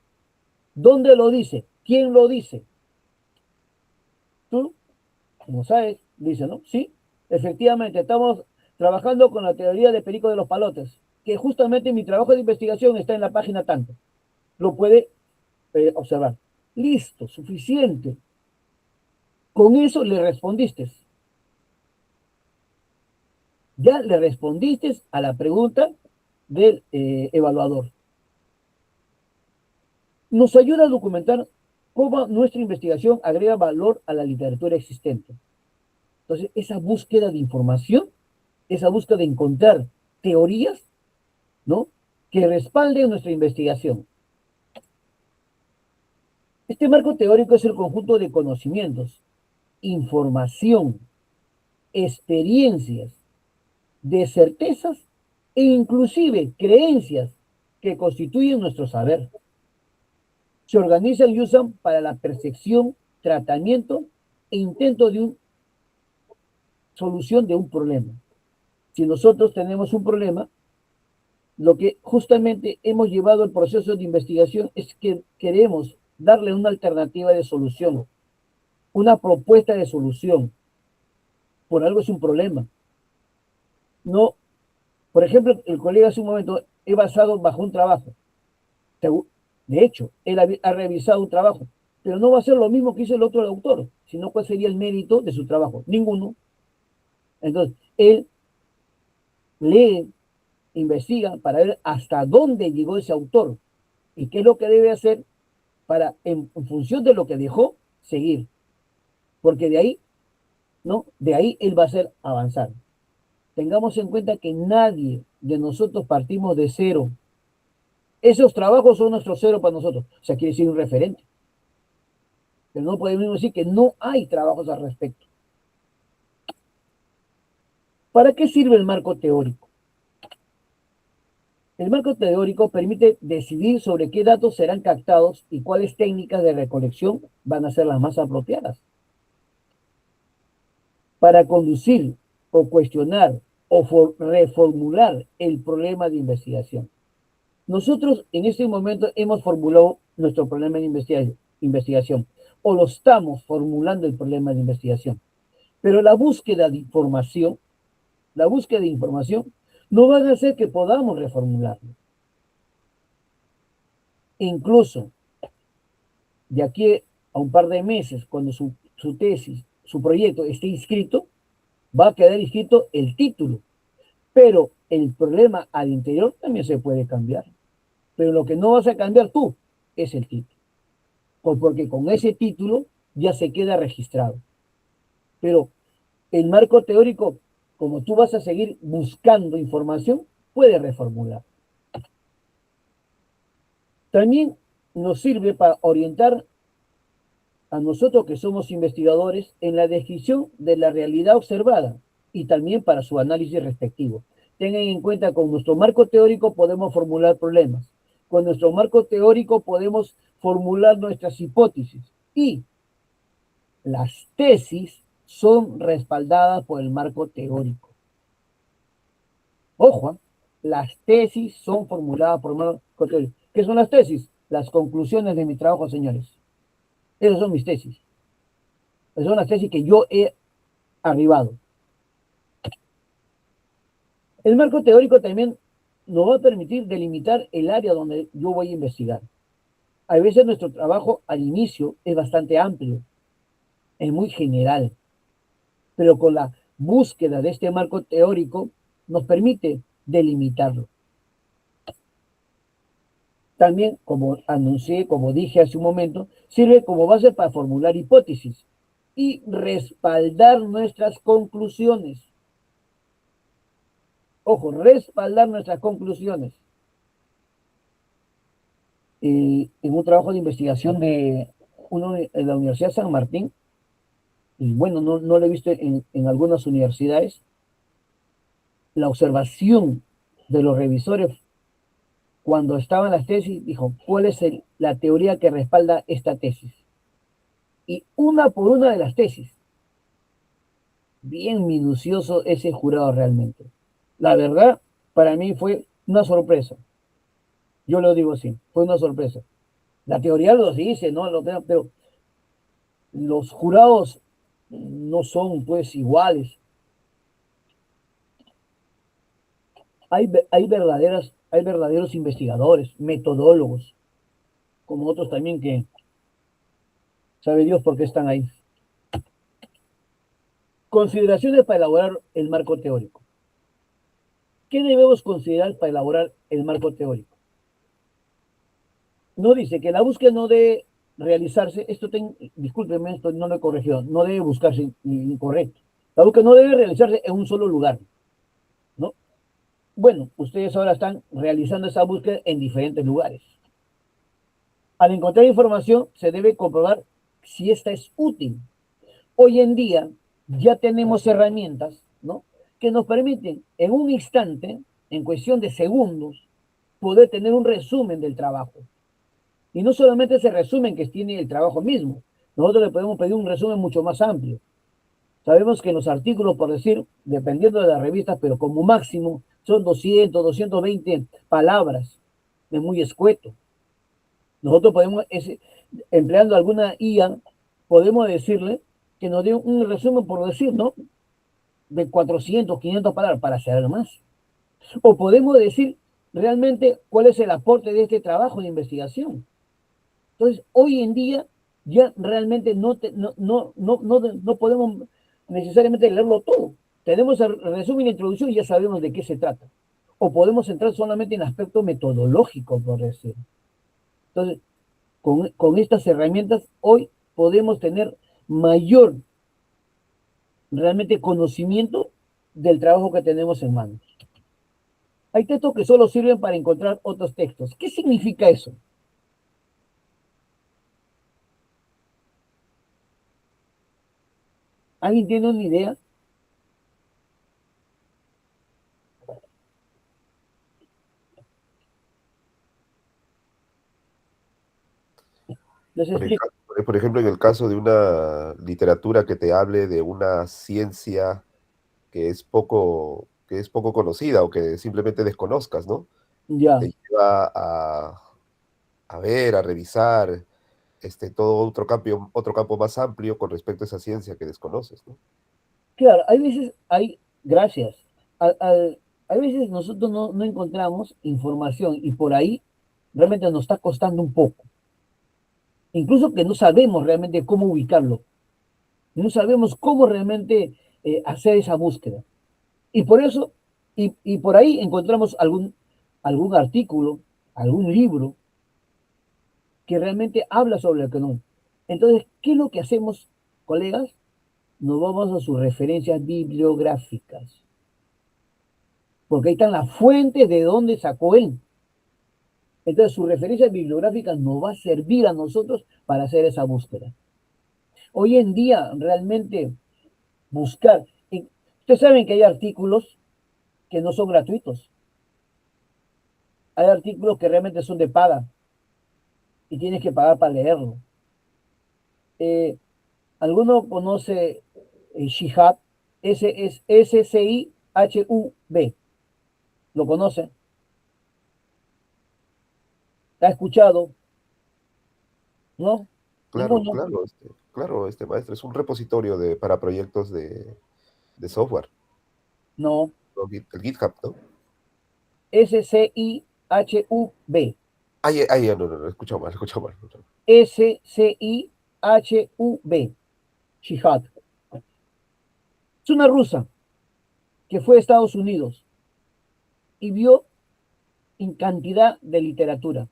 ¿Dónde lo dice? ¿Quién lo dice? Tú, como sabes, dice, ¿no? Sí, efectivamente, estamos trabajando con la teoría de Perico de los Palotes, que justamente mi trabajo de investigación está en la página tanto. Lo puede observar. Listo, suficiente. Con eso le respondiste. Ya le respondiste a la pregunta del evaluador. Nos ayuda a documentar cómo nuestra investigación agrega valor a la literatura existente. Entonces, esa búsqueda de información, esa búsqueda de encontrar teorías, ¿no?, que respalden nuestra investigación. Este marco teórico es el conjunto de conocimientos, información, experiencias, de certezas e inclusive creencias que constituyen nuestro saber. Se organizan y usan para la percepción, tratamiento e intento de una solución de un problema. Si nosotros tenemos un problema, lo que justamente hemos llevado el proceso de investigación es que queremos darle una alternativa de solución, una propuesta de solución. Por algo es un problema. No, por ejemplo, el colega hace un momento, he basado bajo un trabajo. De hecho, él ha revisado un trabajo, pero no va a ser lo mismo que hizo el otro autor, sino cuál sería el mérito de su trabajo. Ninguno. Entonces, él lee, investiga para ver hasta dónde llegó ese autor y qué es lo que debe hacer para, en función de lo que dejó, seguir. Porque de ahí, ¿no? De ahí él va a hacer avanzar. Tengamos en cuenta que nadie de nosotros partimos de cero. Esos trabajos son nuestro cero para nosotros. O sea, quiere decir un referente. Pero no podemos decir que no hay trabajos al respecto. ¿Para qué sirve el marco teórico? El marco teórico permite decidir sobre qué datos serán captados y cuáles técnicas de recolección van a ser las más apropiadas para conducir o cuestionar o reformular el problema de investigación. Nosotros en este momento hemos formulado nuestro problema de investigación o lo estamos formulando el problema de investigación. Pero la búsqueda de información no va a hacer que podamos reformularlo. Incluso de aquí a un par de meses, cuando su tesis, su proyecto esté inscrito, va a quedar inscrito el título. Pero el problema al interior también se puede cambiar. Pero lo que no vas a cambiar tú es el título. Porque con ese título ya se queda registrado. Pero el marco teórico, como tú vas a seguir buscando información, puede reformular. También nos sirve para orientar a nosotros que somos investigadores en la descripción de la realidad observada y también para su análisis respectivo. Tengan en cuenta que con nuestro marco teórico podemos formular problemas. Con nuestro marco teórico podemos formular nuestras hipótesis y las tesis son respaldadas por el marco teórico. Ojo, las tesis son formuladas por el marco teórico. ¿Qué son las tesis? Las conclusiones de mi trabajo, señores. Esas son mis tesis. Esas son las tesis que yo he arribado. El marco teórico también nos va a permitir delimitar el área donde yo voy a investigar. A veces nuestro trabajo al inicio es bastante amplio, es muy general, pero con la búsqueda de este marco teórico nos permite delimitarlo. También, como anuncié, como dije hace un momento, sirve como base para formular hipótesis y respaldar nuestras conclusiones. Ojo, respaldar nuestras conclusiones. En un trabajo de investigación de la Universidad de San Martín, y bueno, no lo he visto en algunas universidades, la observación de los revisores cuando estaban las tesis, dijo, ¿cuál es la teoría que respalda esta tesis? Y una por una de las tesis, bien minucioso ese jurado realmente. La verdad, para mí fue una sorpresa. Yo lo digo así, fue una sorpresa. La teoría lo dice, ¿no? Pero los jurados no son pues iguales. Hay verdaderos investigadores, metodólogos, como otros también que sabe Dios por qué están ahí. Consideraciones para elaborar el marco teórico. ¿Qué debemos considerar para elaborar el marco teórico? No dice que la búsqueda no debe realizarse, discúlpeme, esto no lo he corregido, no debe buscarse incorrecto. La búsqueda no debe realizarse en un solo lugar, ¿no? Bueno, ustedes ahora están realizando esa búsqueda en diferentes lugares. Al encontrar información, se debe comprobar si esta es útil. Hoy en día ya tenemos herramientas, ¿no?, que nos permiten en un instante, en cuestión de segundos, poder tener un resumen del trabajo. Y no solamente ese resumen que tiene el trabajo mismo, nosotros le podemos pedir un resumen mucho más amplio. Sabemos que los artículos, por decir, dependiendo de las revistas, pero como máximo son 200, 220 palabras, es muy escueto. Nosotros podemos, empleando alguna IA, podemos decirle que nos dé un resumen, por decir, ¿no?, de 400, 500 palabras para saber más. O podemos decir realmente cuál es el aporte de este trabajo de investigación. Entonces, hoy en día ya realmente no podemos necesariamente leerlo todo. Tenemos el resumen y la introducción y ya sabemos de qué se trata. O podemos entrar solamente en aspecto metodológico, por decir. Entonces, con estas herramientas hoy podemos tener mayor realmente conocimiento del trabajo que tenemos en manos. Hay textos que solo sirven para encontrar otros textos. ¿Qué significa eso? ¿Alguien tiene una idea? Les Por, explico. por ejemplo, en el caso de una literatura que te hable de una ciencia que es poco conocida o que simplemente desconozcas, ¿no? Ya, Te lleva a ver, a revisar todo otro campo más amplio con respecto a esa ciencia que desconoces, ¿no? claro, gracias. Hay veces nosotros no encontramos información y por ahí realmente nos está costando un poco. Incluso que no sabemos realmente cómo ubicarlo. No sabemos cómo realmente hacer esa búsqueda. Y por eso, y por ahí encontramos algún artículo, algún libro que realmente habla sobre el canon. Entonces, ¿qué es lo que hacemos, colegas? Nos vamos a sus referencias bibliográficas, porque ahí están las fuentes de donde sacó él. Entonces, sus referencias bibliográficas nos va a servir a nosotros para hacer esa búsqueda. Hoy en día, realmente, buscar. Ustedes saben que hay artículos que no son gratuitos. Hay artículos que realmente son de paga y tienes que pagar para leerlo. Eh, ¿Alguno conoce Shihab? Ese es SCIHUB. ¿Lo conoce? ¿Ha escuchado? ¿No? Claro, Ninguno. claro, maestro, es un repositorio para proyectos de software, No. ¿no? El GitHub, ¿no? SCIHUB. No, he escuchado mal, he escuchado mal. SCIHUB. Shihad. Es una rusa que fue a Estados Unidos y vio en cantidad de literatura.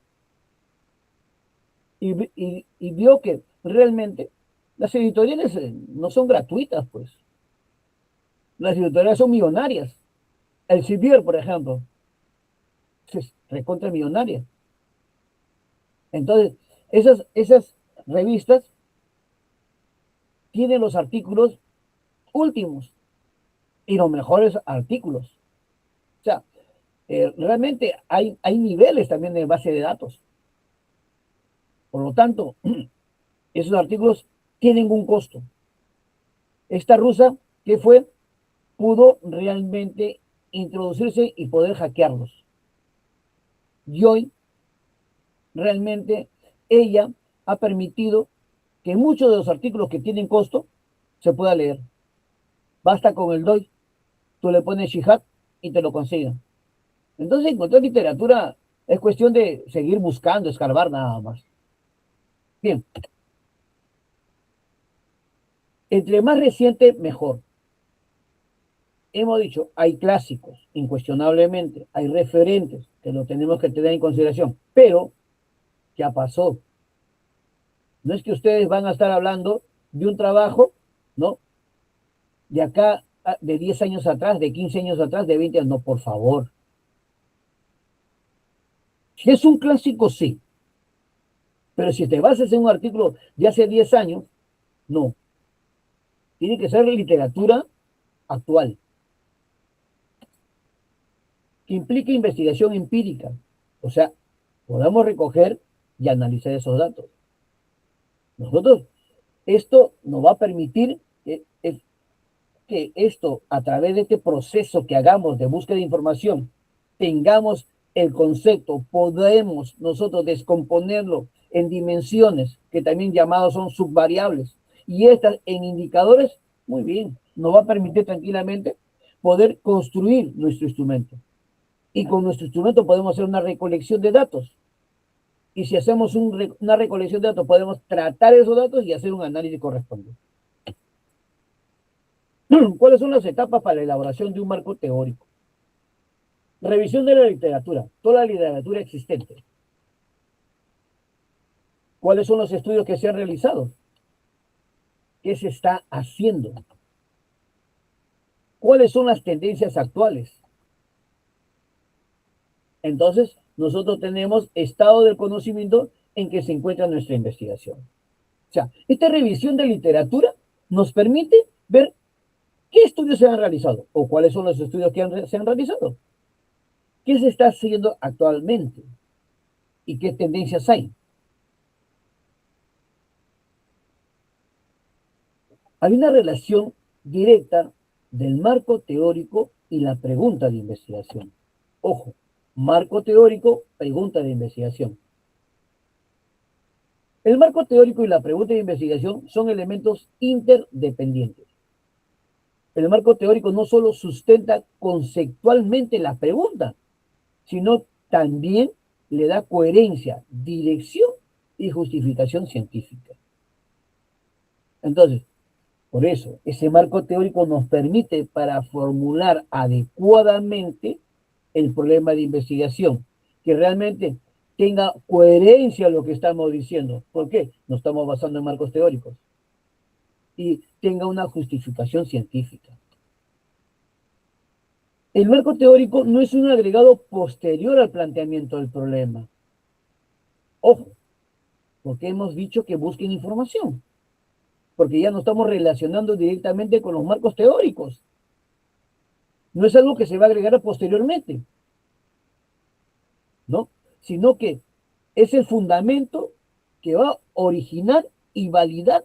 Y vio que realmente las editoriales no son gratuitas, pues. Las editoriales son millonarias. El Elsevier, por ejemplo, es recontra millonaria. Entonces, esas revistas tienen los artículos últimos y los mejores artículos. O sea, realmente hay niveles también de base de datos. Por lo tanto, esos artículos tienen un costo. Esta rusa, ¿qué fue? Pudo realmente introducirse y poder hackearlos. Y hoy, realmente, ella ha permitido que muchos de los artículos que tienen costo se pueda leer. Basta con el DOI, tú le pones Shihad y te lo consiguen. Entonces, encontrar literatura es cuestión de seguir buscando, escarbar nada más. Bien, entre más reciente, mejor. Hemos dicho, hay clásicos, incuestionablemente, hay referentes que lo tenemos que tener en consideración, pero ya pasó. No es que ustedes van a estar hablando de un trabajo, ¿no? De acá, de 10 años atrás, de 15 años atrás, de 20 años, no, por favor. Si es un clásico, sí, pero si te basas en un artículo de hace 10 años, no. Tiene que ser literatura actual, que implique investigación empírica. O sea, podamos recoger y analizar esos datos. Nosotros, esto nos va a permitir que esto, a través de este proceso que hagamos de búsqueda de información, tengamos el concepto, podemos nosotros descomponerlo en dimensiones que también llamados son subvariables y estas en indicadores, muy bien, nos va a permitir tranquilamente poder construir nuestro instrumento. Y con nuestro instrumento podemos hacer una recolección de datos. Y si hacemos una recolección de datos, podemos tratar esos datos y hacer un análisis correspondiente. ¿Cuáles son las etapas para la elaboración de un marco teórico? Revisión de la literatura, toda la literatura existente. ¿Cuáles son los estudios que se han realizado? ¿Qué se está haciendo? ¿Cuáles son las tendencias actuales? Entonces, nosotros tenemos estado del conocimiento en que se encuentra nuestra investigación. O sea, esta revisión de literatura nos permite ver qué estudios se han realizado o cuáles son los estudios que se han realizado. ¿Qué se está haciendo actualmente? ¿Y qué tendencias hay? Hay una relación directa del marco teórico y la pregunta de investigación. Ojo, marco teórico, pregunta de investigación. El marco teórico y la pregunta de investigación son elementos interdependientes. El marco teórico no solo sustenta conceptualmente la pregunta, sino también le da coherencia, dirección y justificación científica. Entonces, por eso, ese marco teórico nos permite para formular adecuadamente el problema de investigación, que realmente tenga coherencia lo que estamos diciendo. ¿Por qué? Nos estamos basando en marcos teóricos. Y tenga una justificación científica. El marco teórico no es un agregado posterior al planteamiento del problema. Ojo, porque hemos dicho que busquen información. Porque ya nos estamos relacionando directamente con los marcos teóricos. No es algo que se va a agregar posteriormente, ¿no? Sino que es el fundamento que va a originar y validar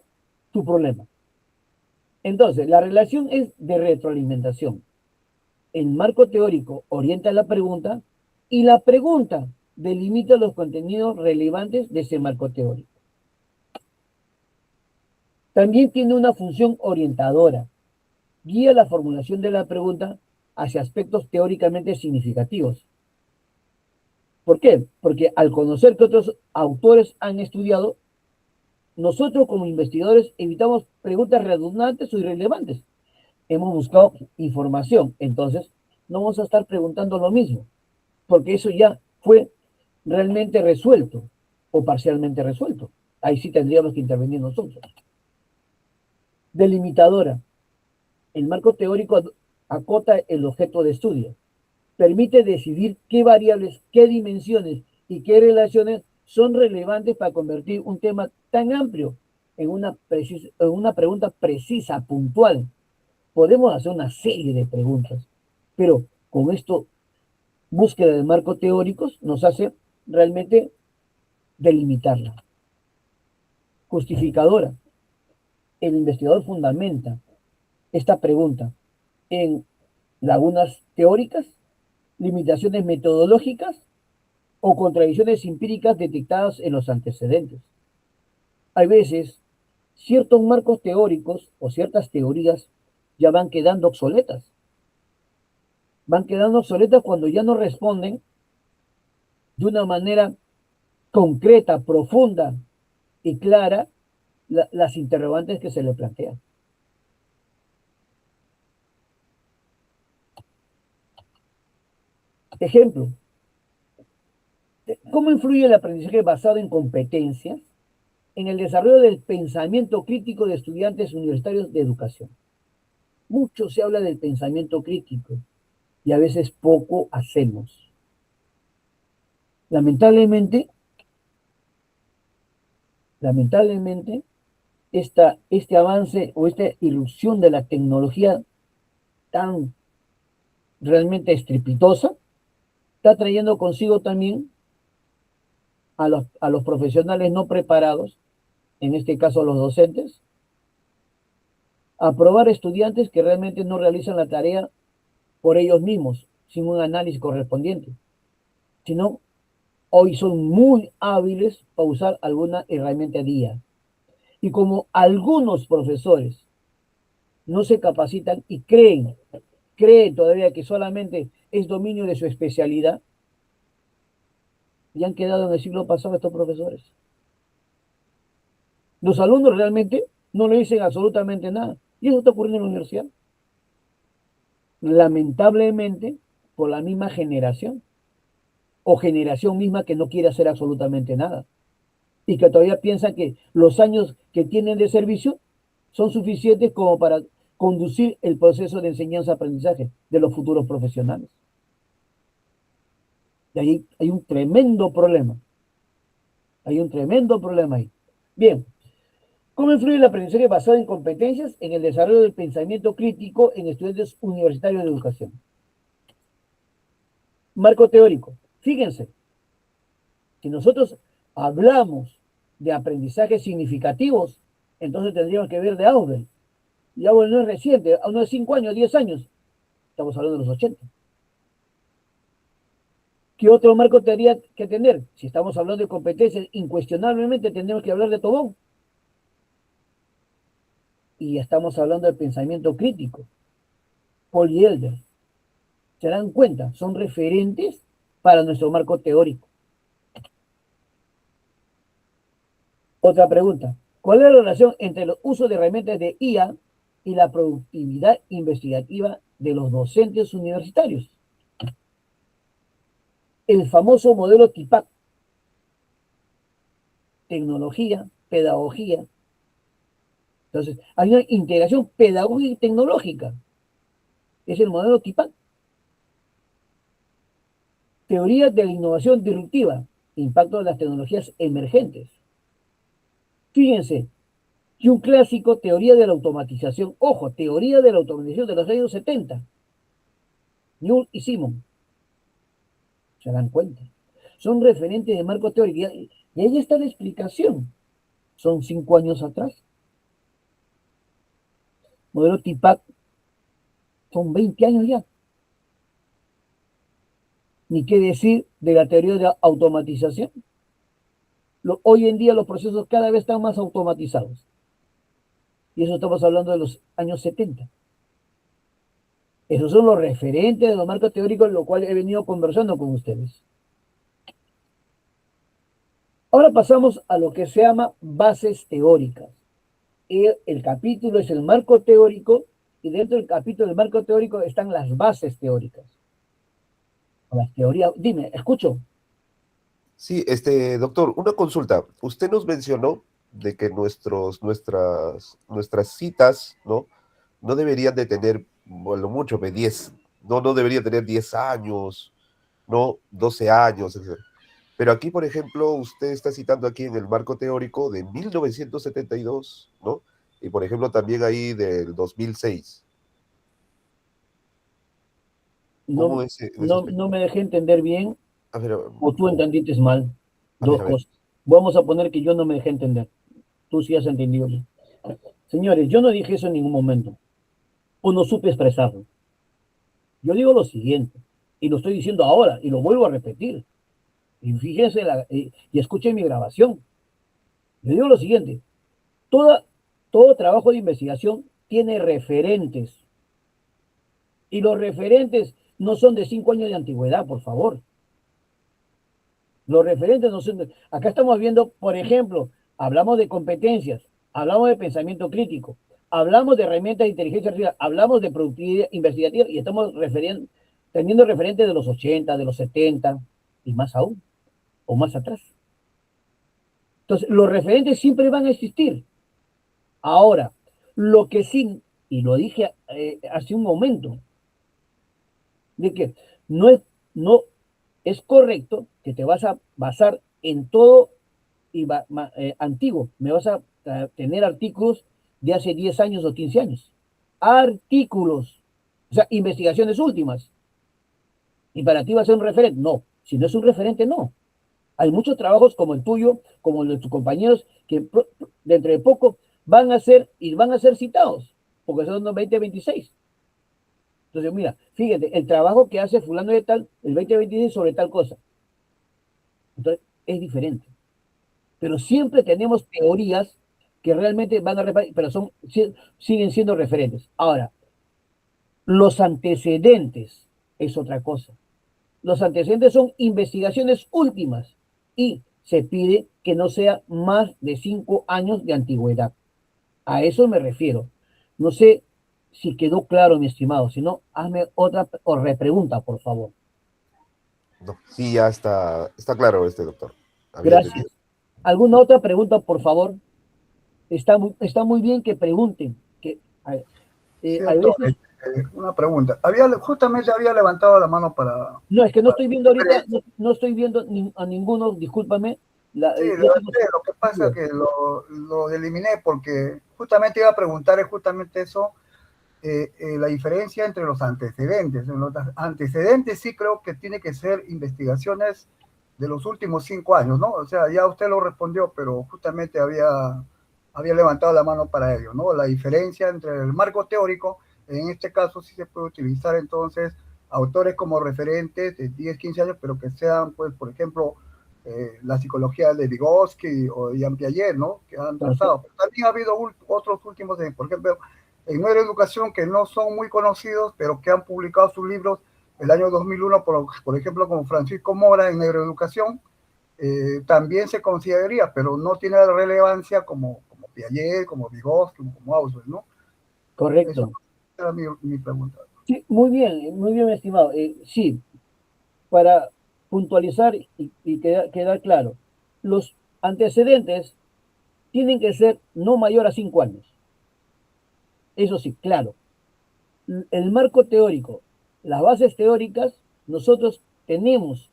tu problema. Entonces, la relación es de retroalimentación. El marco teórico orienta la pregunta y la pregunta delimita los contenidos relevantes de ese marco teórico. También tiene una función orientadora. Guía la formulación de la pregunta hacia aspectos teóricamente significativos. ¿Por qué? Porque al conocer que otros autores han estudiado, nosotros como investigadores evitamos preguntas redundantes o irrelevantes. Hemos buscado información, entonces no vamos a estar preguntando lo mismo, porque eso ya fue realmente resuelto o parcialmente resuelto. Ahí sí tendríamos que intervenir nosotros. Delimitadora. El marco teórico acota el objeto de estudio. Permite decidir qué variables, qué dimensiones y qué relaciones son relevantes para convertir un tema tan amplio en una pregunta precisa, puntual. Podemos hacer una serie de preguntas, pero con esto búsqueda de marcos teóricos nos hace realmente delimitarla. Justificadora. El investigador fundamenta esta pregunta en lagunas teóricas, limitaciones metodológicas o contradicciones empíricas detectadas en los antecedentes. Hay veces ciertos marcos teóricos o ciertas teorías ya van quedando obsoletas. Van quedando obsoletas cuando ya no responden de una manera concreta, profunda y clara las interrogantes que se le plantean. Ejemplo, ¿cómo influye el aprendizaje basado en competencias en el desarrollo del pensamiento crítico de estudiantes universitarios de educación? Mucho se habla del pensamiento crítico y a veces poco hacemos. Lamentablemente, este avance o esta irrupción de la tecnología tan realmente estrepitosa está trayendo consigo también a los profesionales no preparados, en este caso a los docentes, a aprobar estudiantes que realmente no realizan la tarea por ellos mismos, sin un análisis correspondiente, sino hoy son muy hábiles para usar alguna herramienta guía. Y como algunos profesores no se capacitan y creen todavía que solamente es dominio de su especialidad, y han quedado en el siglo pasado estos profesores. Los alumnos realmente no le dicen absolutamente nada. Y eso está ocurriendo en la universidad. Lamentablemente, por la misma generación, o generación misma que no quiere hacer absolutamente nada. Y que todavía piensa que los años que tienen de servicio son suficientes como para conducir el proceso de enseñanza-aprendizaje de los futuros profesionales. Y ahí hay un tremendo problema. Hay un tremendo problema ahí. Bien, ¿cómo influye el aprendizaje basado en competencias en el desarrollo del pensamiento crítico en estudiantes universitarios de educación? Marco teórico. Fíjense, si nosotros hablamos de aprendizajes significativos, entonces tendríamos que ver de Ausubel. Y Ausubel no es reciente, no es 5 años, 10 años. Estamos hablando de los 80. ¿Qué otro marco tendría que tener? Si estamos hablando de competencias, incuestionablemente tendremos que hablar de Tobón. Y estamos hablando de pensamiento crítico. Paul y Elder. ¿Se dan cuenta? Son referentes para nuestro marco teórico. Otra pregunta. ¿Cuál es la relación entre el uso de herramientas de IA y la productividad investigativa de los docentes universitarios? El famoso modelo TIPAC. Tecnología, pedagogía. Entonces, hay una integración pedagógica y tecnológica. Es el modelo TIPAC. Teoría de la innovación disruptiva. Impacto de las tecnologías emergentes. Fíjense, y un clásico, teoría de la automatización. Ojo, teoría de la automatización de los años 70. Newell y Simon. ¿Se dan cuenta? Son referentes de marco teórico. Y ahí está la explicación. Son 5 años atrás. Modelo TIPAC son 20 años ya. Ni qué decir de la teoría de la automatización. Hoy en día los procesos cada vez están más automatizados. Y eso estamos hablando de los años 70. Esos son los referentes de los marcos teóricos, lo cual he venido conversando con ustedes. Ahora pasamos a lo que se llama bases teóricas. El capítulo es el marco teórico y dentro del capítulo del marco teórico están las bases teóricas. Las teorías, dime, escucho. Sí, doctor, una consulta. Usted nos mencionó de que nuestras citas, ¿no? No deberían de tener, bueno, mucho, 10, no deberían tener 10 años, ¿no? 12 años, etc. Pero aquí, por ejemplo, usted está citando aquí en el marco teórico de 1972, ¿no? Y, por ejemplo, también ahí del 2006. Hubo No, ese no, aspecto. no me dejé entender bien A ver, o tú entendiste mal. a ver, Dos a ver. cosas. Vamos a poner que yo no me dejé entender. Tú sí has entendido bien. Señores, yo no dije eso en ningún momento. O no supe expresarlo. Yo digo lo siguiente, y lo estoy diciendo ahora, y lo vuelvo a repetir. Y fíjense y escuchen mi grabación. Yo digo lo siguiente, todo trabajo de investigación tiene referentes. Y los referentes no son de 5 años de antigüedad, por favor. Los referentes no son acá estamos viendo, por ejemplo, hablamos de competencias, hablamos de pensamiento crítico, hablamos de herramientas de inteligencia artificial, hablamos de productividad investigativa y estamos teniendo referentes de los 80, de los 70 y más aún, o más atrás. Entonces, los referentes siempre van a existir. Ahora, lo que sí, y lo dije hace un momento, de que no es, no es correcto que te vas a basar en todo antiguo. Me vas a tener artículos de hace 10 años o 15 años. Artículos. O sea, investigaciones últimas. ¿Y para ti va a ser un referente? No. Si no es un referente, no. Hay muchos trabajos como el tuyo, como el de tus compañeros, que dentro de poco van a ser y van a ser citados, porque son los 2026. Entonces, mira, fíjate, el trabajo que hace fulano de tal, el 2026 sobre tal cosa. Entonces, es diferente. Pero siempre tenemos teorías que realmente van a reparar, pero siguen siendo referentes. Ahora, los antecedentes es otra cosa. Los antecedentes son investigaciones últimas y se pide que no sea más de 5 años de antigüedad. A eso me refiero. No sé si quedó claro, mi estimado. Si no, hazme otra o repregunta, por favor. No, sí, ya está claro doctor. Había entendido. Gracias. ¿Alguna otra pregunta, por favor? Está muy bien que pregunten. Sí, Hay doctor, veces. una pregunta. Justamente había levantado la mano No, es que no para estoy viendo ahorita, no estoy viendo a ninguno, discúlpame. Sí, Yo tengo. lo que pasa es que lo eliminé porque justamente iba a preguntar es justamente eso, la diferencia entre los antecedentes. En los antecedentes sí creo que tiene que ser investigaciones de los últimos 5 años, ¿no? O sea, ya usted lo respondió, pero justamente había levantado la mano para ello, ¿no? La diferencia entre el marco teórico, en este caso sí se puede utilizar entonces autores como referentes de 10, 15 años, pero que sean, pues, por ejemplo, la psicología de Vygotsky o Jean Piaget, ¿no? Que han tratado. Pero también ha habido otros últimos, por ejemplo, en neuroeducación que no son muy conocidos, pero que han publicado sus libros el año 2001, por ejemplo, como Francisco Mora en neuroeducación, también se consideraría, pero no tiene la relevancia como Piaget, como Vygotsky, como Auswell, ¿no? Eso Correcto. era mi pregunta. Sí, muy bien, estimado. Sí, para puntualizar y quedar claro, los antecedentes tienen que ser no mayor a 5 años. Eso sí, claro. El marco teórico, las bases teóricas, nosotros tenemos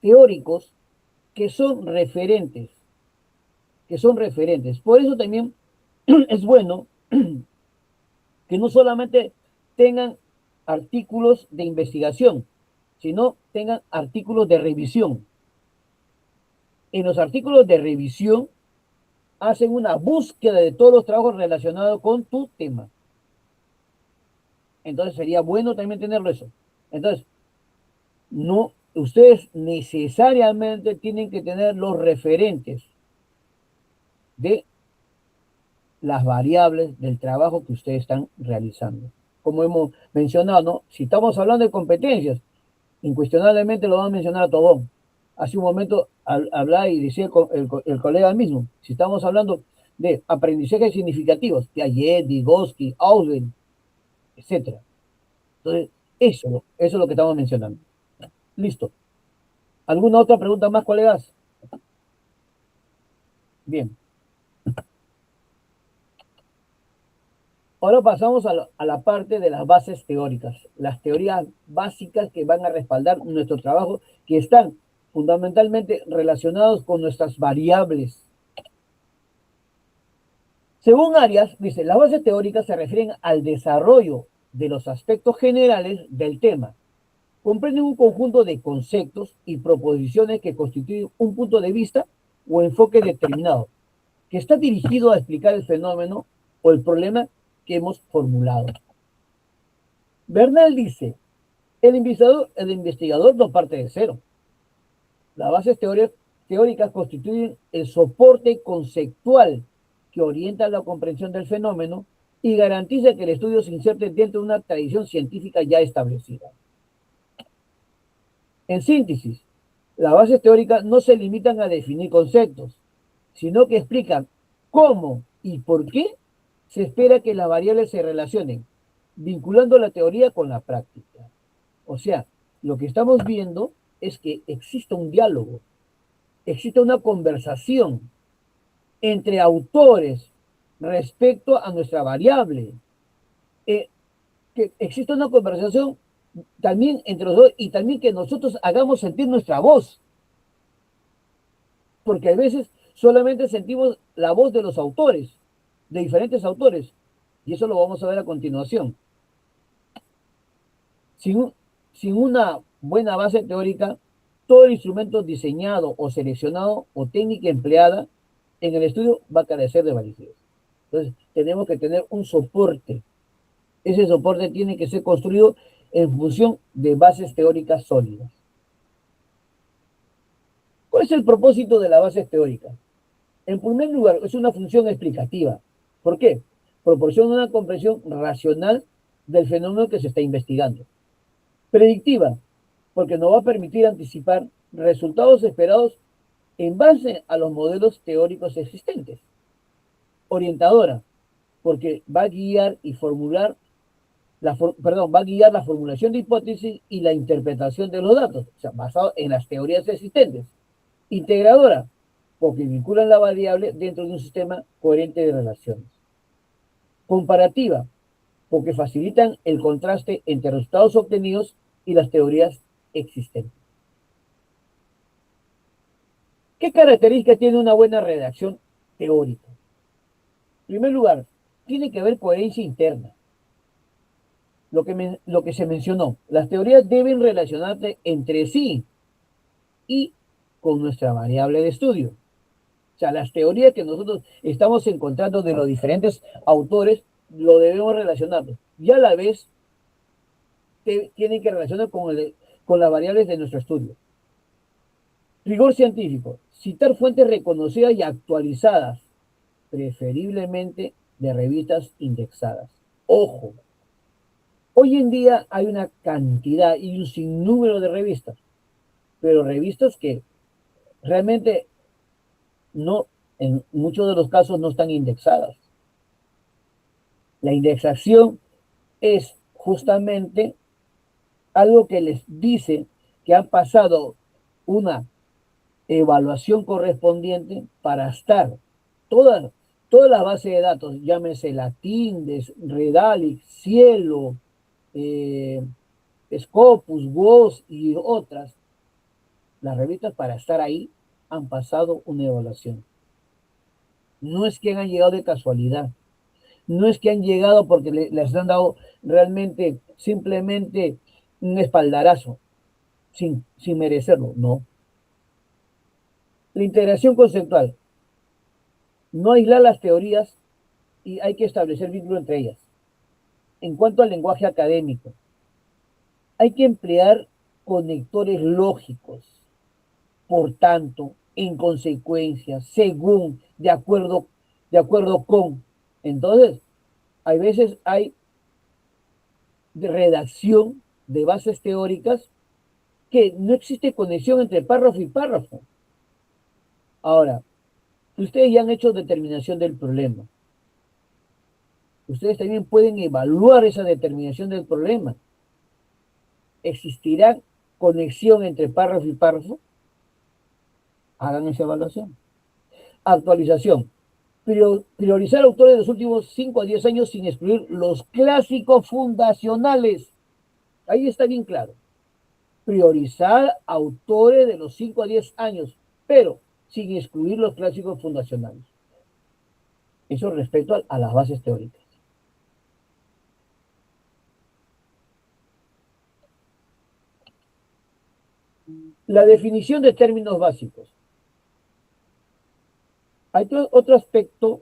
teóricos que son referentes, que son referentes. Por eso también es bueno que no solamente tengan artículos de investigación, sino tengan artículos de revisión. En los artículos de revisión hacen una búsqueda de todos los trabajos relacionados con tu tema. Entonces sería bueno también tenerlo eso. Entonces, no, ustedes necesariamente tienen que tener los referentes de las variables del trabajo que ustedes están realizando. Como hemos mencionado, ¿no? Si estamos hablando de competencias, incuestionablemente lo van a mencionar a Tobón. Hace un momento hablaba y decía el colega mismo, si estamos hablando de aprendizajes significativos, Piaget, Vygotsky, Auswell, etc. Entonces, eso es lo que estamos mencionando. Listo. ¿Alguna otra pregunta más, colegas? Bien. Ahora pasamos a la parte de las bases teóricas, las teorías básicas que van a respaldar nuestro trabajo, que están fundamentalmente relacionados con nuestras variables. Según Arias, dice, las bases teóricas se refieren al desarrollo de los aspectos generales del tema. Comprenden un conjunto de conceptos y proposiciones que constituyen un punto de vista o enfoque determinado, que está dirigido a explicar el fenómeno o el problema que hemos formulado. Bernal dice, el investigador no parte de cero. Las bases teóricas constituyen el soporte conceptual que orienta la comprensión del fenómeno y garantiza que el estudio se inserte dentro de una tradición científica ya establecida. En síntesis, las bases teóricas no se limitan a definir conceptos, sino que explican cómo y por qué se espera que las variables se relacionen, vinculando la teoría con la práctica. O sea, lo que estamos viendo es que existe un diálogo, existe una conversación entre autores respecto a nuestra variable, que existe una conversación también entre los dos y también que nosotros hagamos sentir nuestra voz, porque a veces solamente sentimos la voz de los autores, de diferentes autores, y eso lo vamos a ver a continuación. Sin, sin una buena base teórica, todo el instrumento diseñado o seleccionado o técnica empleada en el estudio va a carecer de validez. Entonces, tenemos que tener un soporte. Ese soporte tiene que ser construido en función de bases teóricas sólidas. ¿Cuál es el propósito de las bases teóricas? En primer lugar, es una función explicativa. ¿Por qué? Proporciona una comprensión racional del fenómeno que se está investigando. Predictiva, porque nos va a permitir anticipar resultados esperados en base a los modelos teóricos existentes. Orientadora, porque va a guiar y formular va a guiar la formulación de hipótesis y la interpretación de los datos, o sea, basado en las teorías existentes. Integradora, porque vinculan la variable dentro de un sistema coherente de relaciones. Comparativa, porque facilitan el contraste entre resultados obtenidos y las teorías existentes. ¿Qué características tiene una buena redacción teórica? En primer lugar, tiene que haber coherencia interna. Lo que se mencionó, las teorías deben relacionarse entre sí y con nuestra variable de estudio. O sea, las teorías que nosotros estamos encontrando de los diferentes autores, lo debemos relacionar. Y a la vez, tienen que relacionar con las variables de nuestro estudio. Rigor científico. Citar fuentes reconocidas y actualizadas, preferiblemente de revistas indexadas. Ojo, hoy en día hay una cantidad y un sinnúmero de revistas, pero revistas que realmente no, en muchos de los casos no están indexadas. La indexación es justamente algo que les dice que han pasado una evaluación correspondiente para estar toda la base de datos, llámese Latín, Redalyx, Cielo, Scopus, WOS y otras, las revistas para estar ahí han pasado una evaluación. No es que han llegado de casualidad, no es que han llegado porque les han dado realmente simplemente un espaldarazo sin merecerlo, no. La integración conceptual, no aislar las teorías y hay que establecer vínculo entre ellas. En cuanto al lenguaje académico, hay que emplear conectores lógicos, por tanto, en consecuencia, según, de acuerdo con. Entonces, hay veces hay de redacción de bases teóricas que no existe conexión entre párrafo y párrafo. Ahora, ustedes ya han hecho determinación del problema. Ustedes también pueden evaluar esa determinación del problema. ¿Existirá conexión entre párrafo y párrafo? Hagan esa evaluación. Actualización. Priorizar autores de los últimos 5 a 10 años sin excluir los clásicos fundacionales. Ahí está bien claro. Priorizar autores de los 5 a 10 años, pero sin excluir los clásicos fundacionales. Eso respecto a las bases teóricas. La definición de términos básicos. Hay otro aspecto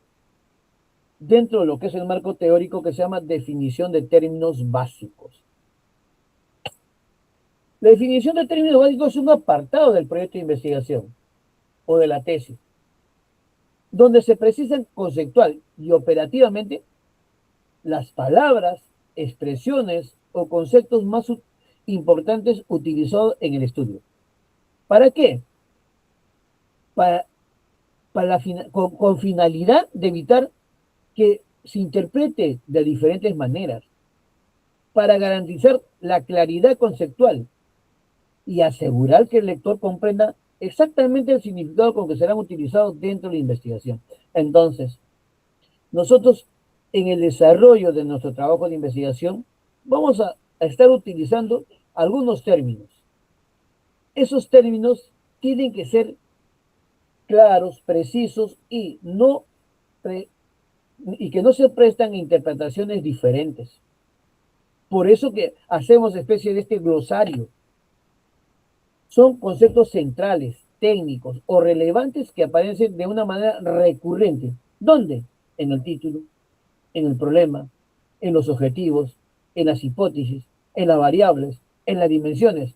dentro de lo que es el marco teórico que se llama definición de términos básicos. La definición de términos básicos es un apartado del proyecto de investigación o de la tesis, donde se precisan conceptual y operativamente las palabras, expresiones o conceptos más importantes utilizados en el estudio. ¿Para qué? Para, con finalidad de evitar que se interprete de diferentes maneras, para garantizar la claridad conceptual y asegurar que el lector comprenda exactamente el significado con que serán utilizados dentro de la investigación. Entonces, nosotros en el desarrollo de nuestro trabajo de investigación vamos a estar utilizando algunos términos. Esos términos tienen que ser claros, precisos y que no se prestan a interpretaciones diferentes. Por eso que hacemos especie de este glosario. Son conceptos centrales, técnicos o relevantes que aparecen de una manera recurrente. ¿Dónde? En el título, en el problema, en los objetivos, en las hipótesis, en las variables, en las dimensiones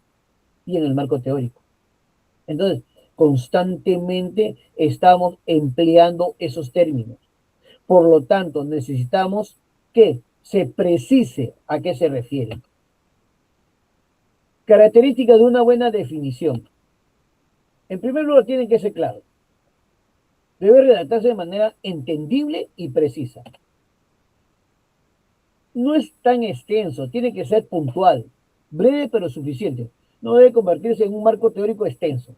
y en el marco teórico. Entonces, constantemente estamos empleando esos términos. Por lo tanto, necesitamos que se precise a qué se refiere. Características de una buena definición. En primer lugar, tienen que ser claros. Debe redactarse de manera entendible y precisa. No es tan extenso, tiene que ser puntual, breve pero suficiente. No debe convertirse en un marco teórico extenso.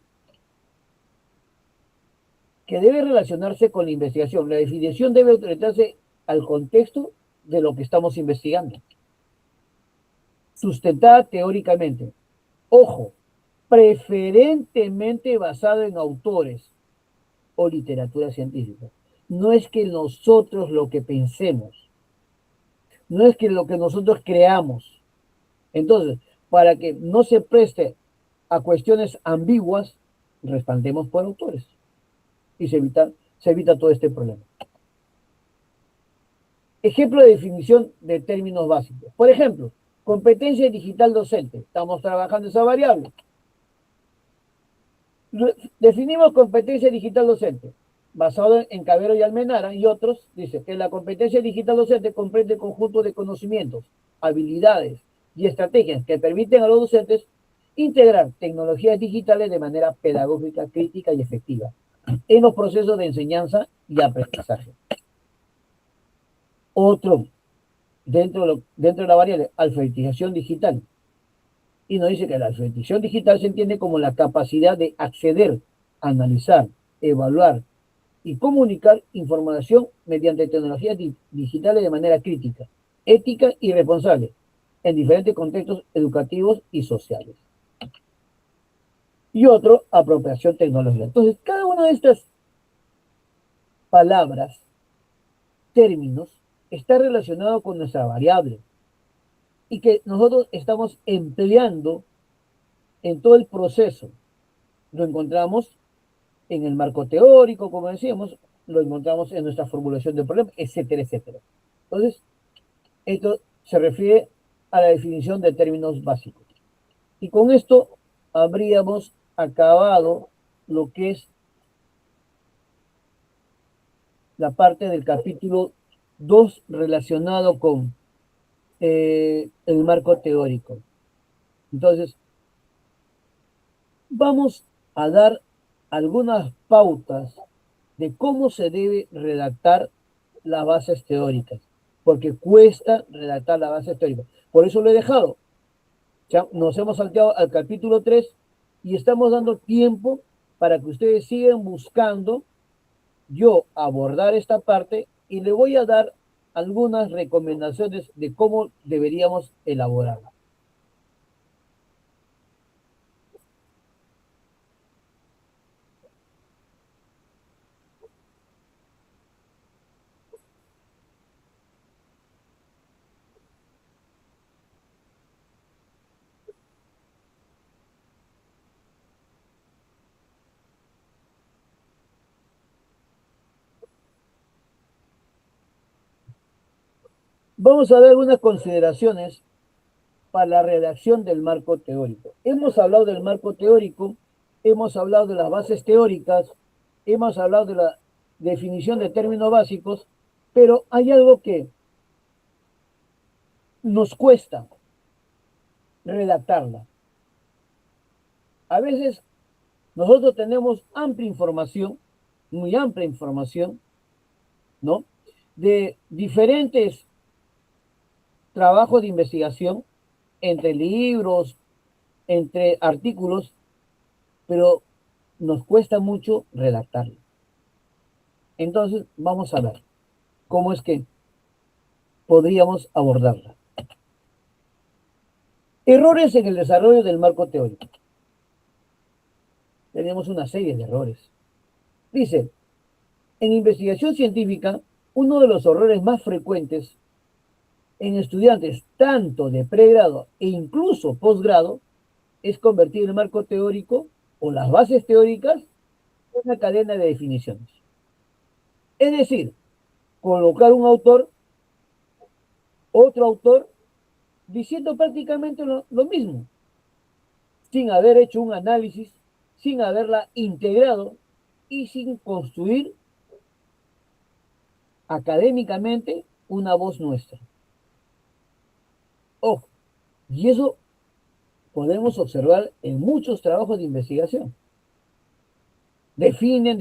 Que debe relacionarse con la investigación. La definición debe orientarse al contexto de lo que estamos investigando. Sustentada teóricamente. Ojo, preferentemente basado en autores o literatura científica. No es que nosotros lo que pensemos, no es que lo que nosotros creamos. Entonces, para que no se preste a cuestiones ambiguas, respaldemos por autores y se evita todo este problema. Ejemplo de definición de términos básicos. Por ejemplo, competencia digital docente. Estamos trabajando esa variable. Definimos competencia digital docente. Basado en Cabero y Almenara y otros, dice que la competencia digital docente comprende el conjunto de conocimientos, habilidades y estrategias que permiten a los docentes integrar tecnologías digitales de manera pedagógica, crítica y efectiva en los procesos de enseñanza y aprendizaje. Otro, dentro de la variable, alfabetización digital. Y nos dice que la alfabetización digital se entiende como la capacidad de acceder, analizar, evaluar y comunicar información mediante tecnologías digitales de manera crítica, ética y responsable en diferentes contextos educativos y sociales. Y otro, apropiación tecnológica. Entonces, cada una de estas palabras, términos, está relacionado con nuestra variable y que nosotros estamos empleando en todo el proceso. Lo encontramos en el marco teórico, como decíamos, lo encontramos en nuestra formulación de problemas, etcétera, etcétera. Entonces, esto se refiere a la definición de términos básicos. Y con esto habríamos acabado lo que es la parte del capítulo 2 relacionado con el marco teórico. Entonces, vamos a dar algunas pautas de cómo se debe redactar las bases teóricas, porque cuesta redactar las bases teóricas. Por eso lo he dejado. Ya nos hemos salteado al capítulo 3 y estamos dando tiempo para que ustedes sigan buscando yo abordar esta parte y le voy a dar algunas recomendaciones de cómo deberíamos elaborarla. Vamos a dar algunas consideraciones para la redacción del marco teórico. Hemos hablado del marco teórico, hemos hablado de las bases teóricas, hemos hablado de la definición de términos básicos, pero hay algo que nos cuesta redactarla. A veces nosotros tenemos amplia información, muy amplia información, ¿no? De diferentes trabajos de investigación, entre libros, entre artículos, pero nos cuesta mucho redactarlo. Entonces, vamos a ver cómo es que podríamos abordarla. Errores en el desarrollo del marco teórico. Tenemos una serie de errores. Dice, en investigación científica, uno de los errores más frecuentes en estudiantes tanto de pregrado e incluso posgrado es convertir el marco teórico o las bases teóricas en una cadena de definiciones. Es decir, colocar un autor, otro autor, diciendo prácticamente lo mismo, sin haber hecho un análisis, sin haberla integrado y sin construir académicamente una voz nuestra. Ojo, y eso podemos observar en muchos trabajos de investigación. Definen,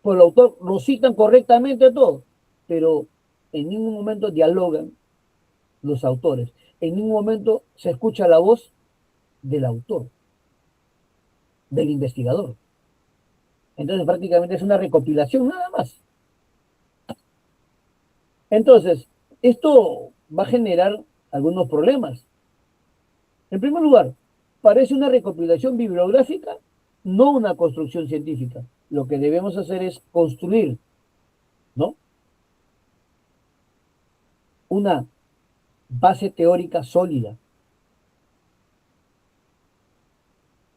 por el autor lo citan correctamente todo, pero en ningún momento dialogan los autores, en ningún momento se escucha la voz del autor, del investigador. Entonces prácticamente es una recopilación nada más. Entonces, esto va a generar algunos problemas. En primer lugar, parece una recopilación bibliográfica, no una construcción científica. Lo que debemos hacer es construir, ¿no?, una base teórica sólida.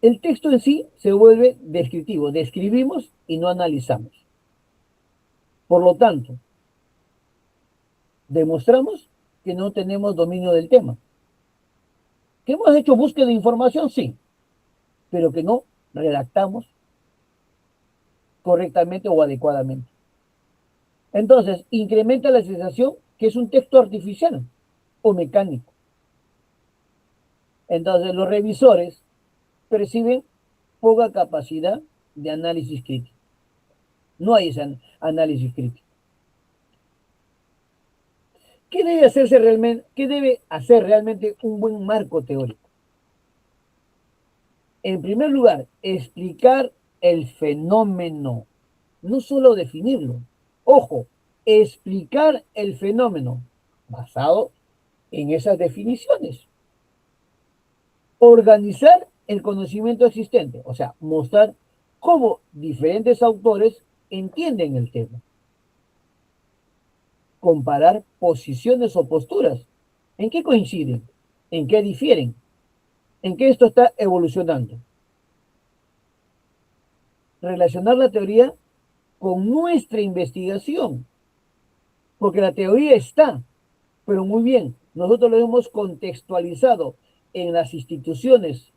El texto en sí se vuelve descriptivo, describimos y no analizamos. Por lo tanto, demostramos que no tenemos dominio del tema. ¿Que hemos hecho búsqueda de información? Sí, pero que no redactamos correctamente o adecuadamente. Entonces, incrementa la sensación que es un texto artificial o mecánico. Entonces, los revisores perciben poca capacidad de análisis crítico. No hay ese análisis crítico. ¿Qué debe hacer realmente un buen marco teórico? En primer lugar, explicar el fenómeno, no solo definirlo. Ojo, explicar el fenómeno basado en esas definiciones. Organizar el conocimiento existente, o sea, mostrar cómo diferentes autores entienden el tema. Comparar posiciones o posturas. ¿En qué coinciden? ¿En qué difieren? ¿En qué esto está evolucionando? Relacionar la teoría con nuestra investigación, porque la teoría está, pero muy bien, nosotros lo hemos contextualizado en las instituciones,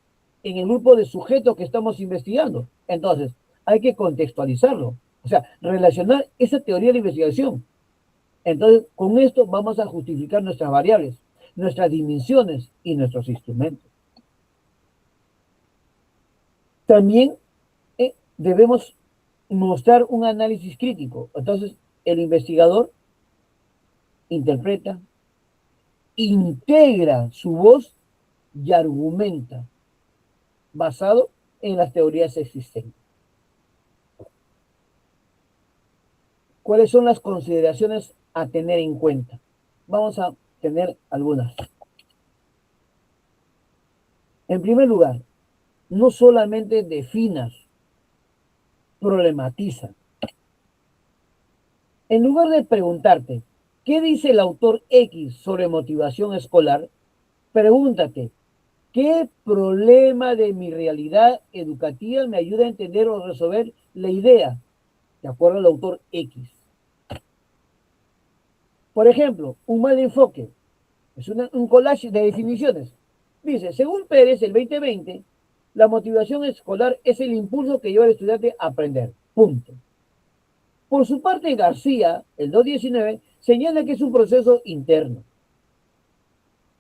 en el grupo de sujetos que estamos investigando. Entonces, hay que contextualizarlo, o sea, relacionar esa teoría de la investigación. Entonces, con esto vamos a justificar nuestras variables, nuestras dimensiones y nuestros instrumentos. También debemos mostrar un análisis crítico. Entonces, el investigador interpreta, integra su voz y argumenta basado en las teorías existentes. ¿Cuáles son las consideraciones a tener en cuenta? Vamos a tener algunas. En primer lugar, no solamente definas, problematiza. En lugar de preguntarte, ¿qué dice el autor X sobre motivación escolar? Pregúntate, ¿qué problema de mi realidad educativa me ayuda a entender o resolver la idea de acuerdo al autor X? Por ejemplo, un mal enfoque. Es un collage de definiciones. Dice, según Pérez, el 2020, la motivación escolar es el impulso que lleva al estudiante a aprender. Punto. Por su parte, García, el 219, señala que es un proceso interno.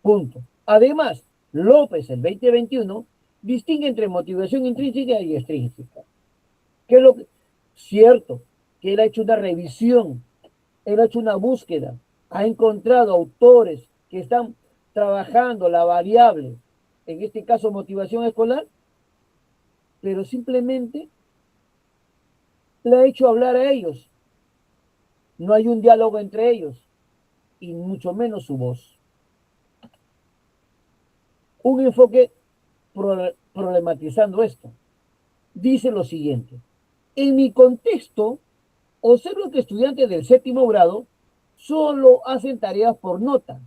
Punto. Además, López, el 2021, distingue entre motivación intrínseca y extrínseca. ¿Qué es lo que? Cierto, que él ha hecho una revisión, él ha hecho una búsqueda, ha encontrado autores que están trabajando la variable, en este caso motivación escolar, pero simplemente le ha hecho hablar a ellos. No hay un diálogo entre ellos, y mucho menos su voz. Un enfoque problematizando esto. Dice lo siguiente: en mi contexto, observo que estudiantes del séptimo grado solo hacen tareas por nota,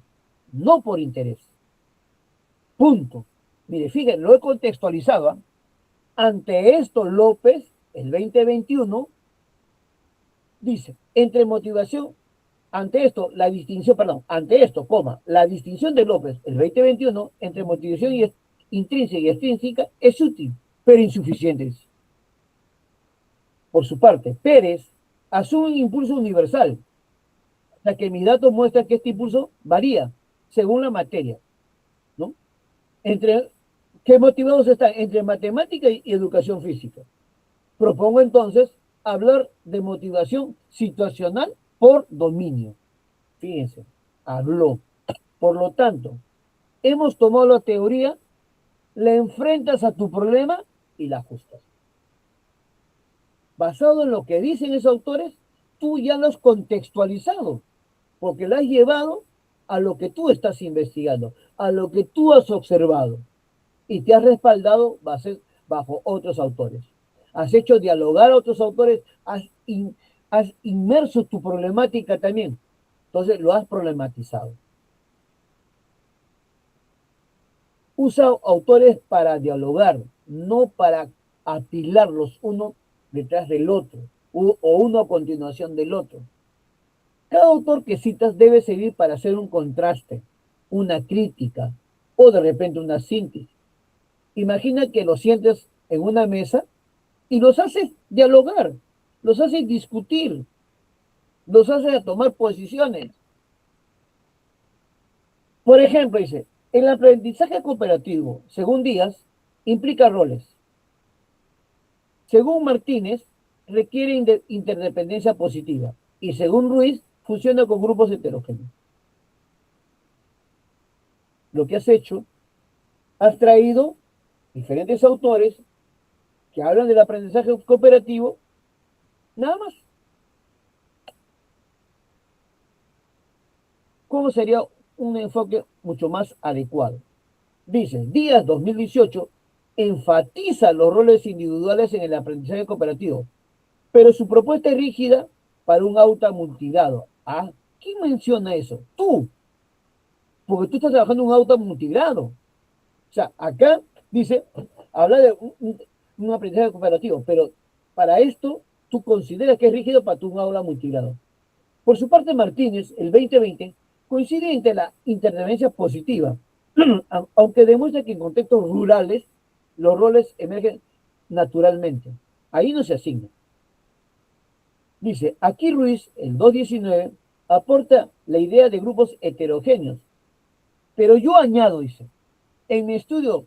no por interés. Punto. Mire, fíjense, lo he contextualizado. ¿Eh? Ante esto, López, el 2021, dice, entre motivación, ante esto, la distinción, perdón, ante esto, coma, la distinción de López, el 2021, entre motivación intrínseca y extrínseca es útil, pero insuficiente. Por su parte, Pérez asume un impulso universal, ya que mi dato muestra que este impulso varía según la materia, ¿no? Entre, ¿qué motivados están? Entre matemática y educación física. Propongo entonces hablar de motivación situacional por dominio. Fíjense, habló. Por lo tanto, hemos tomado la teoría, la enfrentas a tu problema y la ajustas. Basado en lo que dicen esos autores, tú ya lo has contextualizado, porque lo has llevado a lo que tú estás investigando, a lo que tú has observado, y te has respaldado bajo otros autores. Has hecho dialogar a otros autores, has inmerso tu problemática también. Entonces lo has problematizado. Usa autores para dialogar, no para apilarlos uno detrás del otro o uno a continuación del otro. Cada autor que citas debe servir para hacer un contraste, una crítica o de repente una síntesis. Imagina que los sientes en una mesa y los haces dialogar, los haces discutir, los haces tomar posiciones. Por ejemplo, dice, el aprendizaje cooperativo, según Díaz, implica roles. Según Martínez, requiere interdependencia positiva. Y según Ruiz, funciona con grupos heterogéneos. Lo que has hecho, has traído diferentes autores que hablan del aprendizaje cooperativo, nada más. ¿Cómo sería un enfoque mucho más adecuado? Dice, Díaz 2018 enfatiza los roles individuales en el aprendizaje cooperativo, pero su propuesta es rígida para un aula multigrado. ¿Ah? ¿Quién menciona eso? Tú, porque tú estás trabajando en un aula multigrado. O sea, acá dice, habla de un aprendizaje cooperativo, pero para esto tú consideras que es rígido para tu aula multigrado. Por su parte, Martínez, el 2020, coincide entre la interdependencia positiva, aunque demuestra que en contextos rurales los roles emergen naturalmente. Ahí no se asigna. Dice, aquí Ruiz, el 219, aporta la idea de grupos heterogéneos. Pero yo añado, dice, en mi estudio,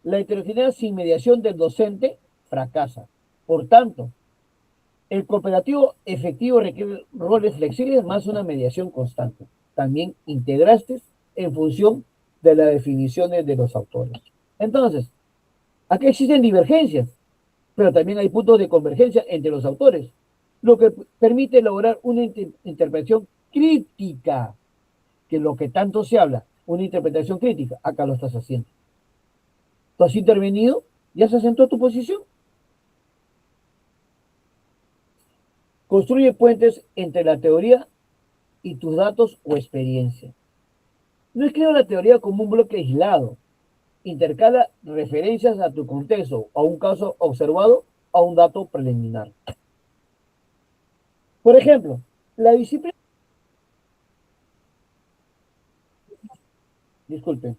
la heterogeneidad sin mediación del docente fracasa. Por tanto, el cooperativo efectivo requiere roles flexibles más una mediación constante. También integraste en función de las definiciones de los autores. Entonces, aquí existen divergencias, pero también hay puntos de convergencia entre los autores, lo que permite lograr una interpretación crítica, que es lo que tanto se habla, una interpretación crítica, acá lo estás haciendo. Tú has intervenido, ya se asentó tu posición. Construye puentes entre la teoría y tus datos o experiencia. No escriba la teoría como un bloque aislado. Intercala referencias a tu contexto, a un caso observado, a un dato preliminar. Por ejemplo, la disciplina disculpen.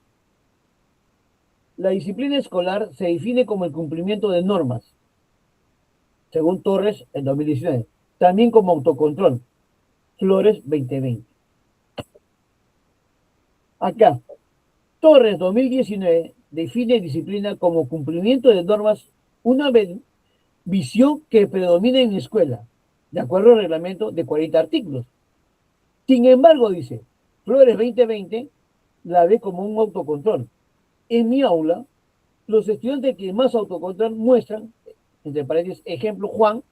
La disciplina escolar se define como el cumplimiento de normas, según Torres en 2019, también como autocontrol, Flores 2020. Acá, Torres 2019 define disciplina como cumplimiento de normas, una visión que predomina en la escuela, de acuerdo al reglamento de 40 artículos. Sin embargo, dice, Flores 2020 la ve como un autocontrol. En mi aula, los estudiantes que más autocontrol muestran, entre paréntesis, ejemplo Juan,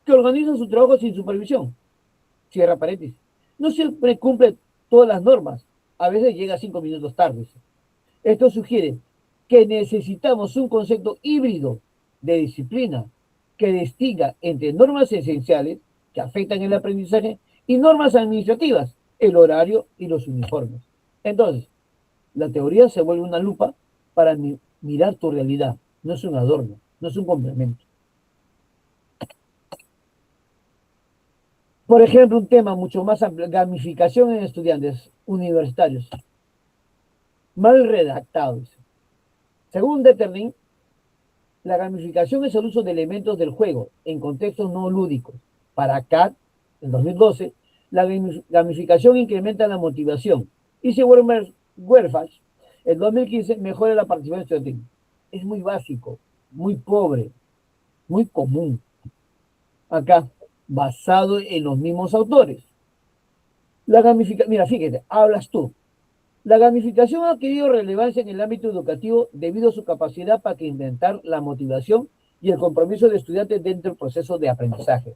que organizan su trabajo sin supervisión, cierra paréntesis. No siempre cumple todas las normas, a veces llega 5 minutos tarde. Esto sugiere que necesitamos un concepto híbrido de disciplina que distinga entre normas esenciales que afectan el aprendizaje y normas administrativas, el horario y los uniformes. Entonces, la teoría se vuelve una lupa para mirar tu realidad, no es un adorno, no es un complemento. Por ejemplo, un tema mucho más amplio, gamificación en estudiantes universitarios. Mal redactados. Según Detterling, la gamificación es el uso de elementos del juego en contextos no lúdicos. Para CAT, en 2012, la gamificación incrementa la motivación. Y según Werfach, en 2015, mejora la participación estudiantil. Es muy básico, muy pobre, muy común. Acá, basado en los mismos autores. La gamificación, mira, fíjate, hablas tú. La gamificación ha adquirido relevancia en el ámbito educativo debido a su capacidad para incrementar la motivación y el compromiso de estudiantes dentro del proceso de aprendizaje.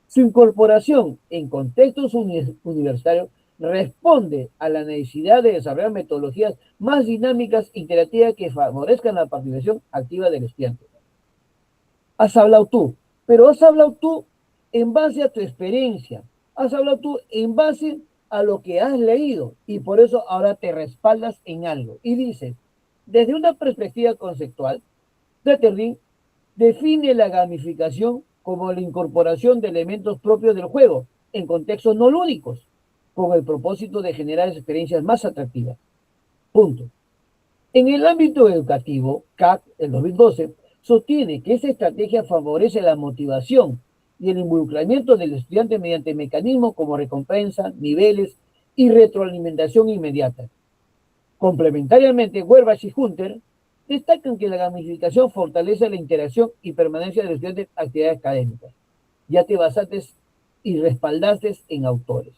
Su incorporación en contextos universitarios responde a la necesidad de desarrollar metodologías más dinámicas e interactivas que favorezcan la participación activa del estudiante. Has hablado tú, pero has hablado tú en base a tu experiencia, has hablado tú en base a lo que has leído y por eso ahora te respaldas en algo. Y dices, desde una perspectiva conceptual, Detterling define la gamificación como la incorporación de elementos propios del juego en contextos no lúdicos, con el propósito de generar experiencias más atractivas. Punto. En el ámbito educativo, CAC, en 2012, sostiene que esa estrategia favorece la motivación y el involucramiento del estudiante mediante mecanismos como recompensa, niveles y retroalimentación inmediata. Complementariamente, Werbach y Hunter destacan que la gamificación fortalece la interacción y permanencia del estudiante en actividades académicas. Ya te basaste y respaldaste en autores.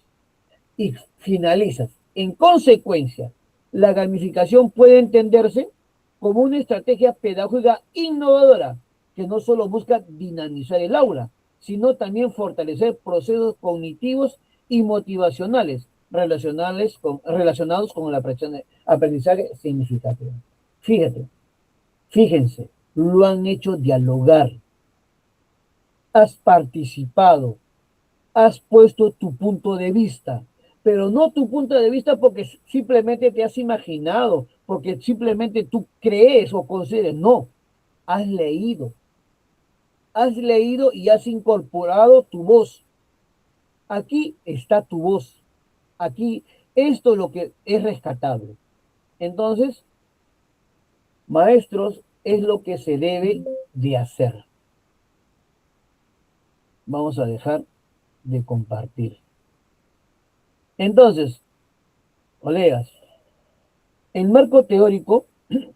Y finalizas. En consecuencia, la gamificación puede entenderse como una estrategia pedagógica innovadora que no solo busca dinamizar el aula, sino también fortalecer procesos cognitivos y motivacionales relacionados con el aprendizaje significativo. Fíjense, lo han hecho dialogar. Has participado, has puesto tu punto de vista, pero no tu punto de vista porque simplemente te has imaginado, porque simplemente tú crees o consideres, no, has leído y has incorporado tu voz. Aquí está tu voz, aquí esto es lo que es rescatable. Entonces, maestros, es lo que se debe de hacer. Vamos a dejar de compartir. Entonces, colegas, el marco teórico,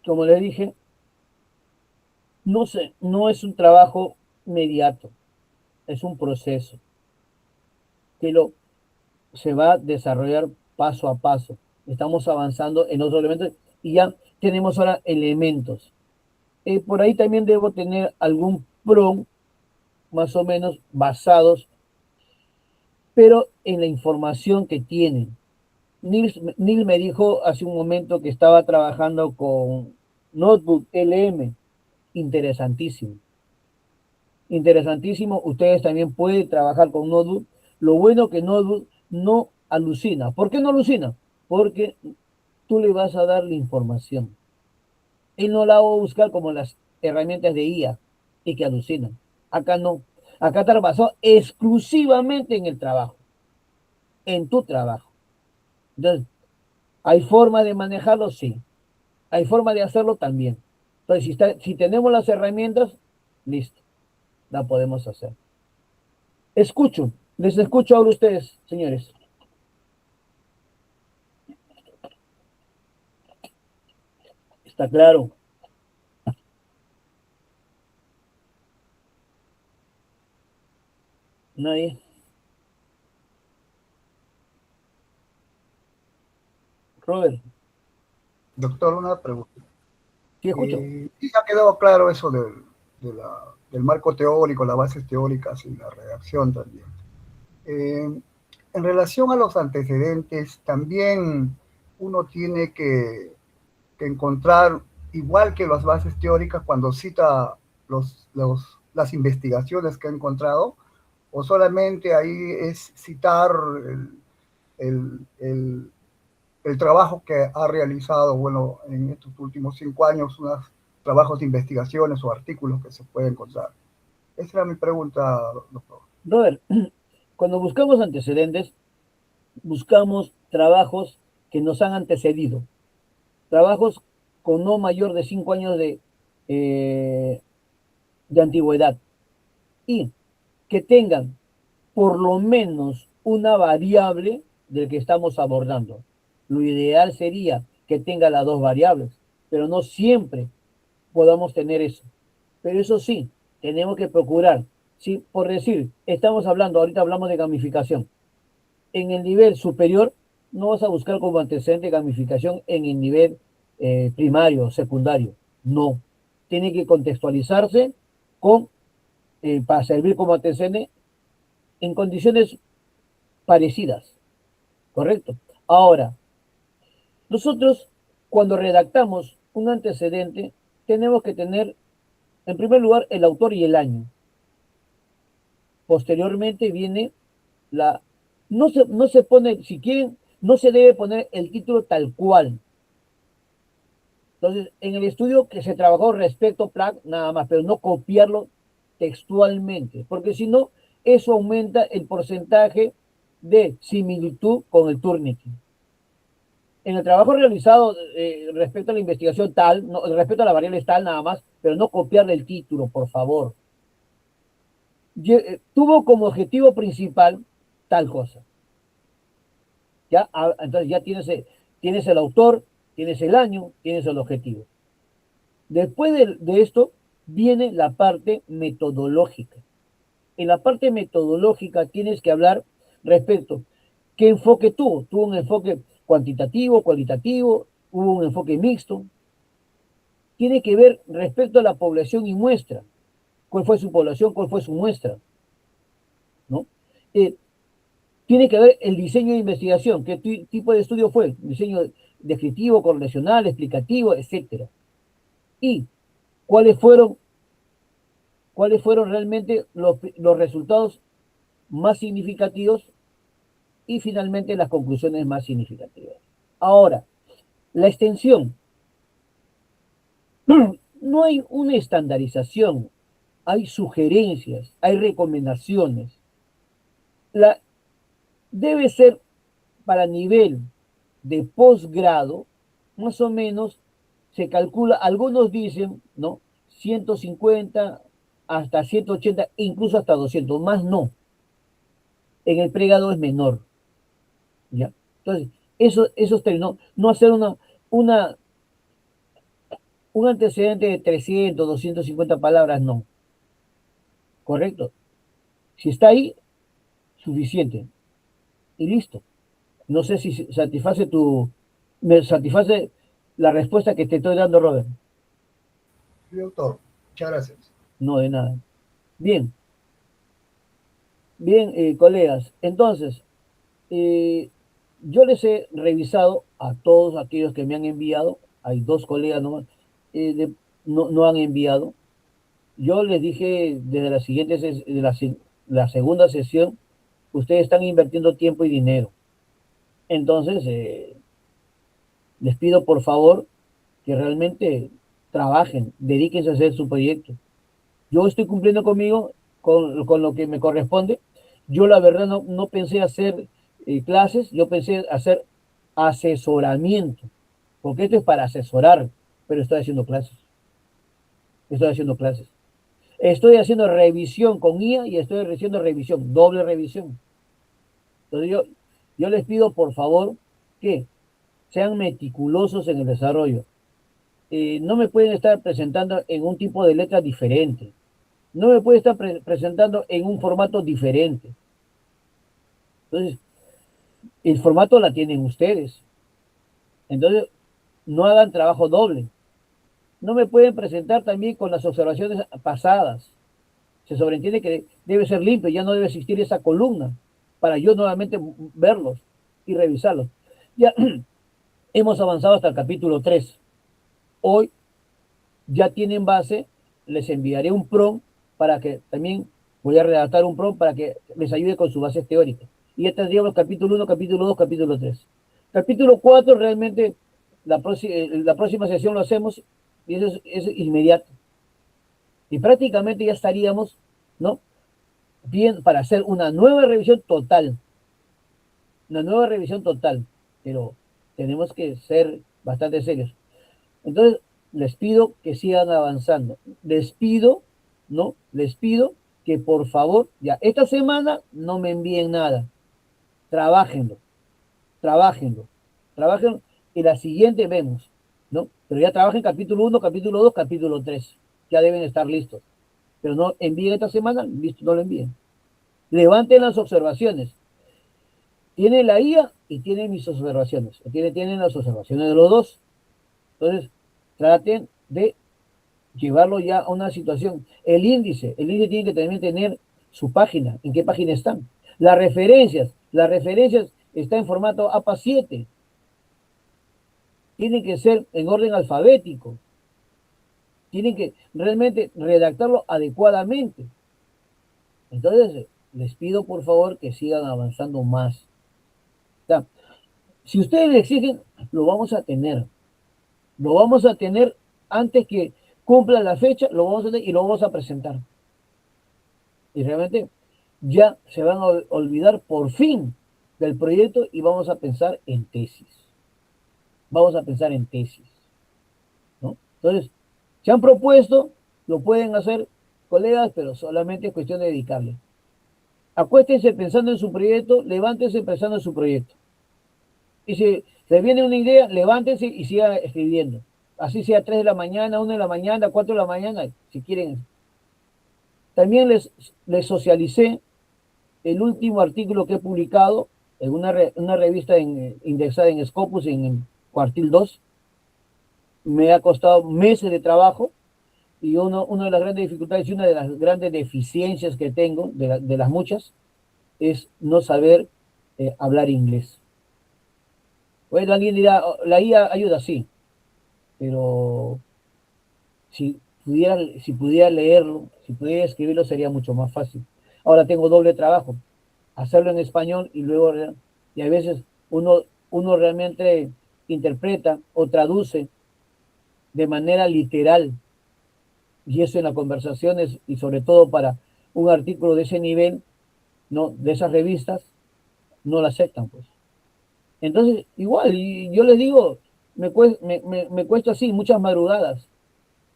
como les dije, no es un trabajo inmediato, es un proceso que se va a desarrollar paso a paso. Estamos avanzando en otros elementos y ya tenemos ahora elementos. Por ahí también debo tener algún prompt más o menos basados, pero en la información que tienen. Neil me dijo hace un momento que estaba trabajando con Notebook LM. Interesantísimo. Interesantísimo. Ustedes también pueden trabajar con Notebook. Lo bueno que Notebook no alucina. ¿Por qué no alucina? Porque tú le vas a dar la información. Él no la va a buscar como las herramientas de IA y que alucinan. Acá no. Acá está basado exclusivamente en el trabajo. En tu trabajo. Entonces, ¿Hay forma de manejarlo? Sí. ¿Hay forma de hacerlo? También. Entonces, si tenemos las herramientas, listo, la podemos hacer. Escucho, les escucho ahora a ustedes, señores. ¿Está claro? Nadie. Robert, Doctor, una pregunta. sí, escucho. Sí, ha quedado claro eso del marco teórico, las bases teóricas y la redacción también. En relación a los antecedentes, también uno tiene que encontrar, igual que las bases teóricas, cuando cita las investigaciones que ha encontrado, o solamente ahí es citar el, el, el trabajo que ha realizado, bueno, en estos últimos 5 años, unos trabajos de investigaciones o artículos que se pueden encontrar. Esa era mi pregunta, doctor. Robert, cuando buscamos antecedentes, buscamos trabajos que nos han antecedido, trabajos con no mayor de 5 años de antigüedad y que tengan por lo menos una variable del que estamos abordando. Lo ideal sería que tenga las dos variables, pero no siempre podamos tener eso. Pero eso sí, tenemos que procurar. Si, por decir, ahorita hablamos de gamificación. En el nivel superior, no vas a buscar como antecedente gamificación en el nivel primario, secundario. No. Tiene que contextualizarse para servir como antecedente en condiciones parecidas. ¿Correcto? Ahora, nosotros cuando redactamos un antecedente, tenemos que tener, en primer lugar, el autor y el año. Posteriormente viene la... No se pone, si quieren, no se debe poner el título tal cual. Entonces, en el estudio que se trabajó respecto a Plaque, nada más, pero no copiarlo textualmente, porque si no, eso aumenta el porcentaje de similitud con el Turnitin. En el trabajo realizado respecto a la investigación tal, no, respecto a las variables tal nada más, pero no copiarle el título, por favor. Tuvo como objetivo principal tal cosa. ¿Ya? Entonces ya tienes el autor, tienes el año, tienes el objetivo. Después de esto viene la parte metodológica. En la parte metodológica tienes que hablar respecto qué enfoque tuvo. Tuvo un enfoque cuantitativo, cualitativo, hubo un enfoque mixto. Tiene que ver respecto a la población y muestra. ¿Cuál fue su población? ¿Cuál fue su muestra? ¿No? Tiene que ver el diseño de investigación. ¿Qué tipo de estudio fue? Diseño descriptivo, correlacional, explicativo, etcétera. Y cuáles fueron realmente los resultados más significativos y finalmente las conclusiones más significativas. Ahora, la extensión. No hay una estandarización, hay sugerencias, hay recomendaciones. Debe ser para nivel de posgrado, más o menos se calcula, algunos dicen, ¿no? 150 hasta 180, incluso hasta 200, más no. En el pregrado es menor, ¿ya? Entonces, esos términos, no hacer una, un antecedente de 300, 250 palabras, no. ¿Correcto? Si está ahí, suficiente. Y listo. No sé si me satisface la respuesta que te estoy dando, Robert. Sí, doctor, muchas gracias. No, de nada. Bien, bien, colegas. Entonces, eh, yo les he revisado a todos aquellos que me han enviado. Hay dos colegas nomás, no han enviado. Yo les dije desde la segunda sesión, ustedes están invirtiendo tiempo y dinero. Entonces, les pido por favor que realmente trabajen, dedíquense a hacer su proyecto. Yo estoy cumpliendo conmigo, con lo que me corresponde. Yo la verdad no pensé hacer clases, yo pensé hacer asesoramiento, porque esto es para asesorar, pero estoy haciendo clases. Estoy haciendo clases. Estoy haciendo revisión con IA y estoy haciendo revisión, doble revisión. Entonces yo les pido, por favor, que sean meticulosos en el desarrollo. No me pueden estar presentando en un tipo de letra diferente. No me pueden estar presentando en un formato diferente. Entonces, el formato la tienen ustedes. Entonces, no hagan trabajo doble. No me pueden presentar también con las observaciones pasadas. Se sobreentiende que debe ser limpio, ya no debe existir esa columna para yo nuevamente verlos y revisarlos. Ya hemos avanzado hasta el capítulo 3. Hoy ya tienen base, les enviaré un prompt para que también voy a redactar un prompt para que les ayude con su base teórica. Y ya tendríamos capítulo 1, capítulo 2, capítulo 3. Capítulo 4 realmente la próxima sesión lo hacemos y eso es inmediato. Y prácticamente ya estaríamos, ¿no? Bien para hacer una nueva revisión total. Una nueva revisión total. Pero tenemos que ser bastante serios. Entonces, les pido que sigan avanzando. Les pido, ¿no? Les pido que por favor, ya, esta semana no me envíen nada. Trabájenlo, trabájenlo, trabájenlo. Y la siguiente vemos, ¿no? Pero ya trabajen capítulo 1, capítulo 2, capítulo 3. Ya deben estar listos. Pero no envíen esta semana, listo, no lo envíen. Levanten las observaciones. Tiene la IA y tiene mis observaciones. Tienen las observaciones de los dos. Entonces, traten de llevarlo ya a una situación. El índice tiene que también tener su página, en qué página están. Las referencias están en formato APA 7. Tienen que ser en orden alfabético. Tienen que realmente redactarlo adecuadamente. Entonces, les pido por favor que sigan avanzando más. O sea, si ustedes exigen, lo vamos a tener. Lo vamos a tener antes que cumpla la fecha, lo vamos a tener y lo vamos a presentar. Y realmente ya se van a olvidar por fin del proyecto y vamos a pensar en tesis. Vamos a pensar en tesis, ¿no? Entonces, se han propuesto, lo pueden hacer, colegas, pero solamente es cuestión de dedicarle. Acuéstense pensando en su proyecto, levántense pensando en su proyecto. Y si les viene una idea, levántense y sigan escribiendo. Así sea 3 de la mañana, 1 de la mañana, 4 de la mañana, si quieren. También les socialicé el último artículo que he publicado en una revista indexada en Scopus, en el cuartil 2. Me ha costado meses de trabajo y una de las grandes dificultades y una de las grandes deficiencias que tengo, de las muchas, es no saber hablar inglés. Bueno, alguien dirá, la IA ayuda, sí, pero si pudiera leerlo, si pudiera escribirlo, sería mucho más fácil. Ahora tengo doble trabajo, hacerlo en español y luego, y a veces uno realmente interpreta o traduce de manera literal, y eso en las conversaciones, y sobre todo para un artículo de ese nivel, ¿no? De esas revistas, no lo aceptan, pues. Entonces, igual, y yo les digo, me cuesta así muchas madrugadas.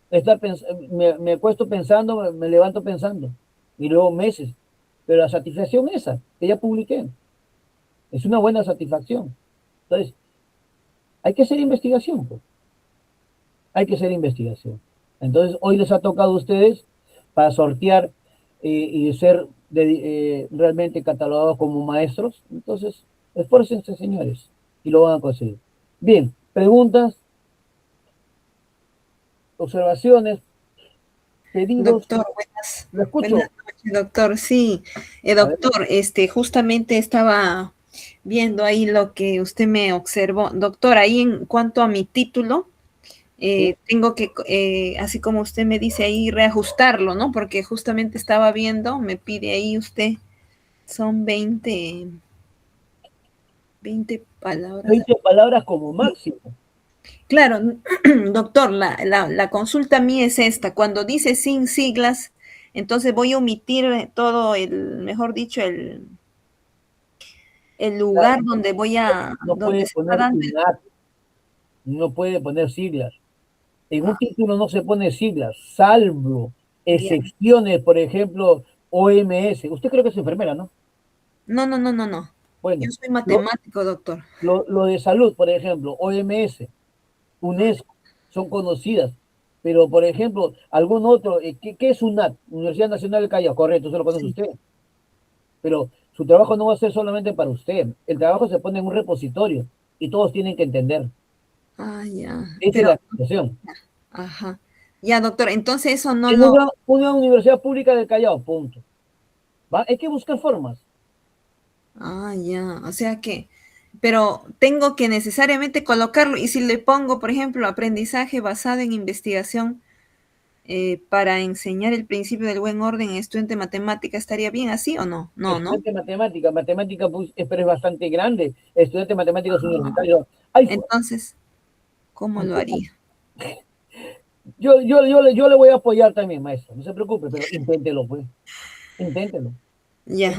Me acuesto pensando, me levanto pensando, y luego meses. Pero la satisfacción esa, que ya publiqué, es una buena satisfacción. Entonces, hay que hacer investigación, pues. Hay que hacer investigación. Entonces, hoy les ha tocado a ustedes para sortear y ser realmente catalogados como maestros. Entonces, esfuércense, señores, y lo van a conseguir. Bien, preguntas, observaciones, pedidos. Doctor, Lo escucho. buenas noches, doctor. Sí, A ver, doctor, justamente estaba viendo ahí lo que usted me observó. Doctor, ahí en cuanto a mi título, sí. tengo que, así como usted me dice ahí, reajustarlo, ¿no? Porque justamente estaba viendo, me pide ahí usted, son 20 palabras. 20 palabras como máximo. Claro, doctor, la consulta mía es esta. Cuando dice sin siglas, entonces voy a omitir todo mejor dicho, el lugar donde voy a, No donde puede se está poner dando el... INAT, no puede poner siglas. En un Ah, título no se pone siglas, salvo ya. excepciones, por ejemplo, OMS. Usted creo que es enfermera, ¿no? No, no, no, no, no. Yo Bueno, soy lo, matemático, doctor. lo de salud, por ejemplo, OMS, Ah, UNESCO, son conocidas. Pero, por ejemplo, algún otro, ¿qué es UNAT? Universidad Nacional del Callao, correcto, eso lo conoce sí. usted. Pero su trabajo no va a ser solamente para usted. El trabajo se pone en un repositorio y todos tienen que entender. Ah, ya. Esa es Pero, la situación. ajá. Ya, doctor, entonces eso no Es lo... una universidad pública del Callao, punto. ¿Va? Hay que buscar formas. Ah, ya. O sea que, pero tengo que necesariamente colocarlo. Y si le pongo, por ejemplo, aprendizaje basado en investigación para enseñar el principio del buen orden en estudiante de matemática, ¿estaría bien así o no? No, ¿no? Estudiante de matemática, matemática pues, pero es bastante grande. Estudiante de matemáticas Ah, universitarios. Hay, entonces, ¿cómo lo haría? yo le voy a apoyar también, maestro. No se preocupe, pero inténtelo, pues. Inténtelo. Ya,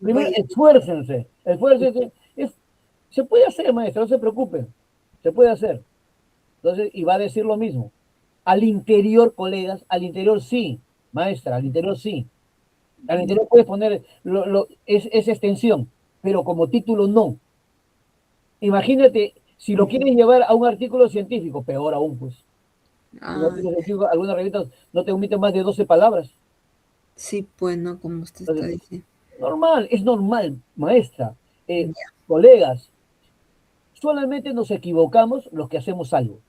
Primero voy esfuércense. Esfuércense. Se puede hacer, maestro, no se preocupe. Se puede hacer. Entonces, y va a decir lo mismo. Al interior, colegas, al interior sí, maestra, al interior sí. Al interior puedes poner es extensión, pero como título no. Imagínate, si lo quieres llevar a un artículo científico, peor aún, pues. Un ah, artículo científico, algunas revistas no te omiten más de 12 palabras. sí, pues no, como usted está Entonces, diciendo. normal, es normal, maestra. Ya, Colegas, solamente nos equivocamos los que hacemos algo,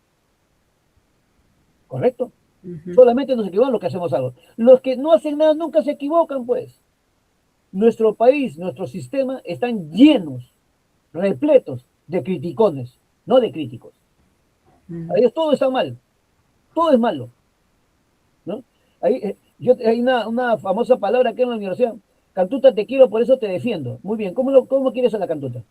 ¿correcto? ujú. Solamente nos equivocamos los que hacemos algo. Los que no hacen nada nunca se equivocan, pues. Nuestro país, nuestro sistema están llenos, repletos de criticones, no de críticos. A Mm. ellos todo está mal, todo es malo, ¿no? Hay una famosa palabra que en la universidad, Cantuta te quiero, por eso te defiendo. Muy bien, ¿cómo quieres a la Cantuta?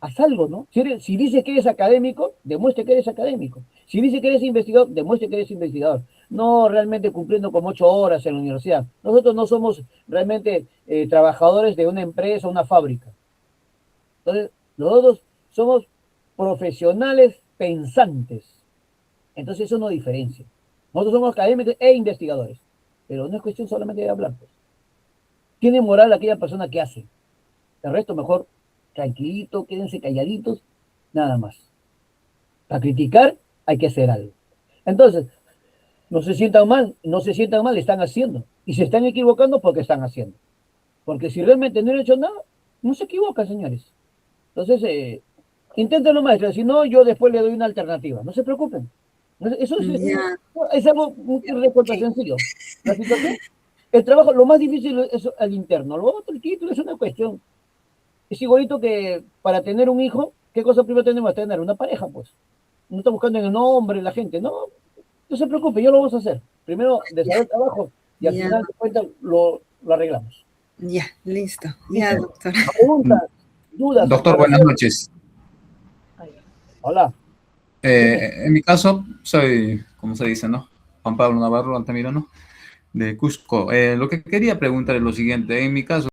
Haz algo, ¿no? Si dices que eres académico, demuestre que eres académico. Si dices que eres investigador, demuestre que eres investigador. No realmente cumpliendo como 8 horas en la universidad. Nosotros no somos realmente trabajadores de una empresa o una fábrica. Entonces, nosotros somos profesionales pensantes. Entonces, eso no diferencia. Nosotros somos académicos e investigadores. Pero no es cuestión solamente de hablar, pues. Tiene moral aquella persona que hace. El resto, mejor, tranquilito, quédense calladitos, nada más. Para criticar hay que hacer algo. Entonces, no se sientan mal, no se sientan mal, están haciendo. Y se están equivocando porque están haciendo. Porque si realmente no han hecho nada, no se equivocan, señores. Entonces, inténtenlo, maestro. Si no, yo después le doy una alternativa. No se preocupen. Eso Ya, es algo muy recontra ok. sencillo. La situación, el trabajo, lo más difícil es el interno. Lo otro, el título, es una cuestión. Es igualito que para tener un hijo, ¿qué cosa primero tenemos que tener? Una pareja, pues. No está buscando en el nombre, la gente. No, no se preocupe, yo lo vamos a hacer. Primero, Ya, desarrollar el trabajo y al ya, final de cuentas lo arreglamos. ya, listo. Ya, ¿Listo? doctor. Preguntas, dudas, Doctor, buenas aclaraciones. noches. Hola. Dime. En mi caso, soy, como se dice, ¿no? Juan Pablo Navarro Altamirano, de Cusco. Lo que quería preguntar es lo siguiente. En mi caso,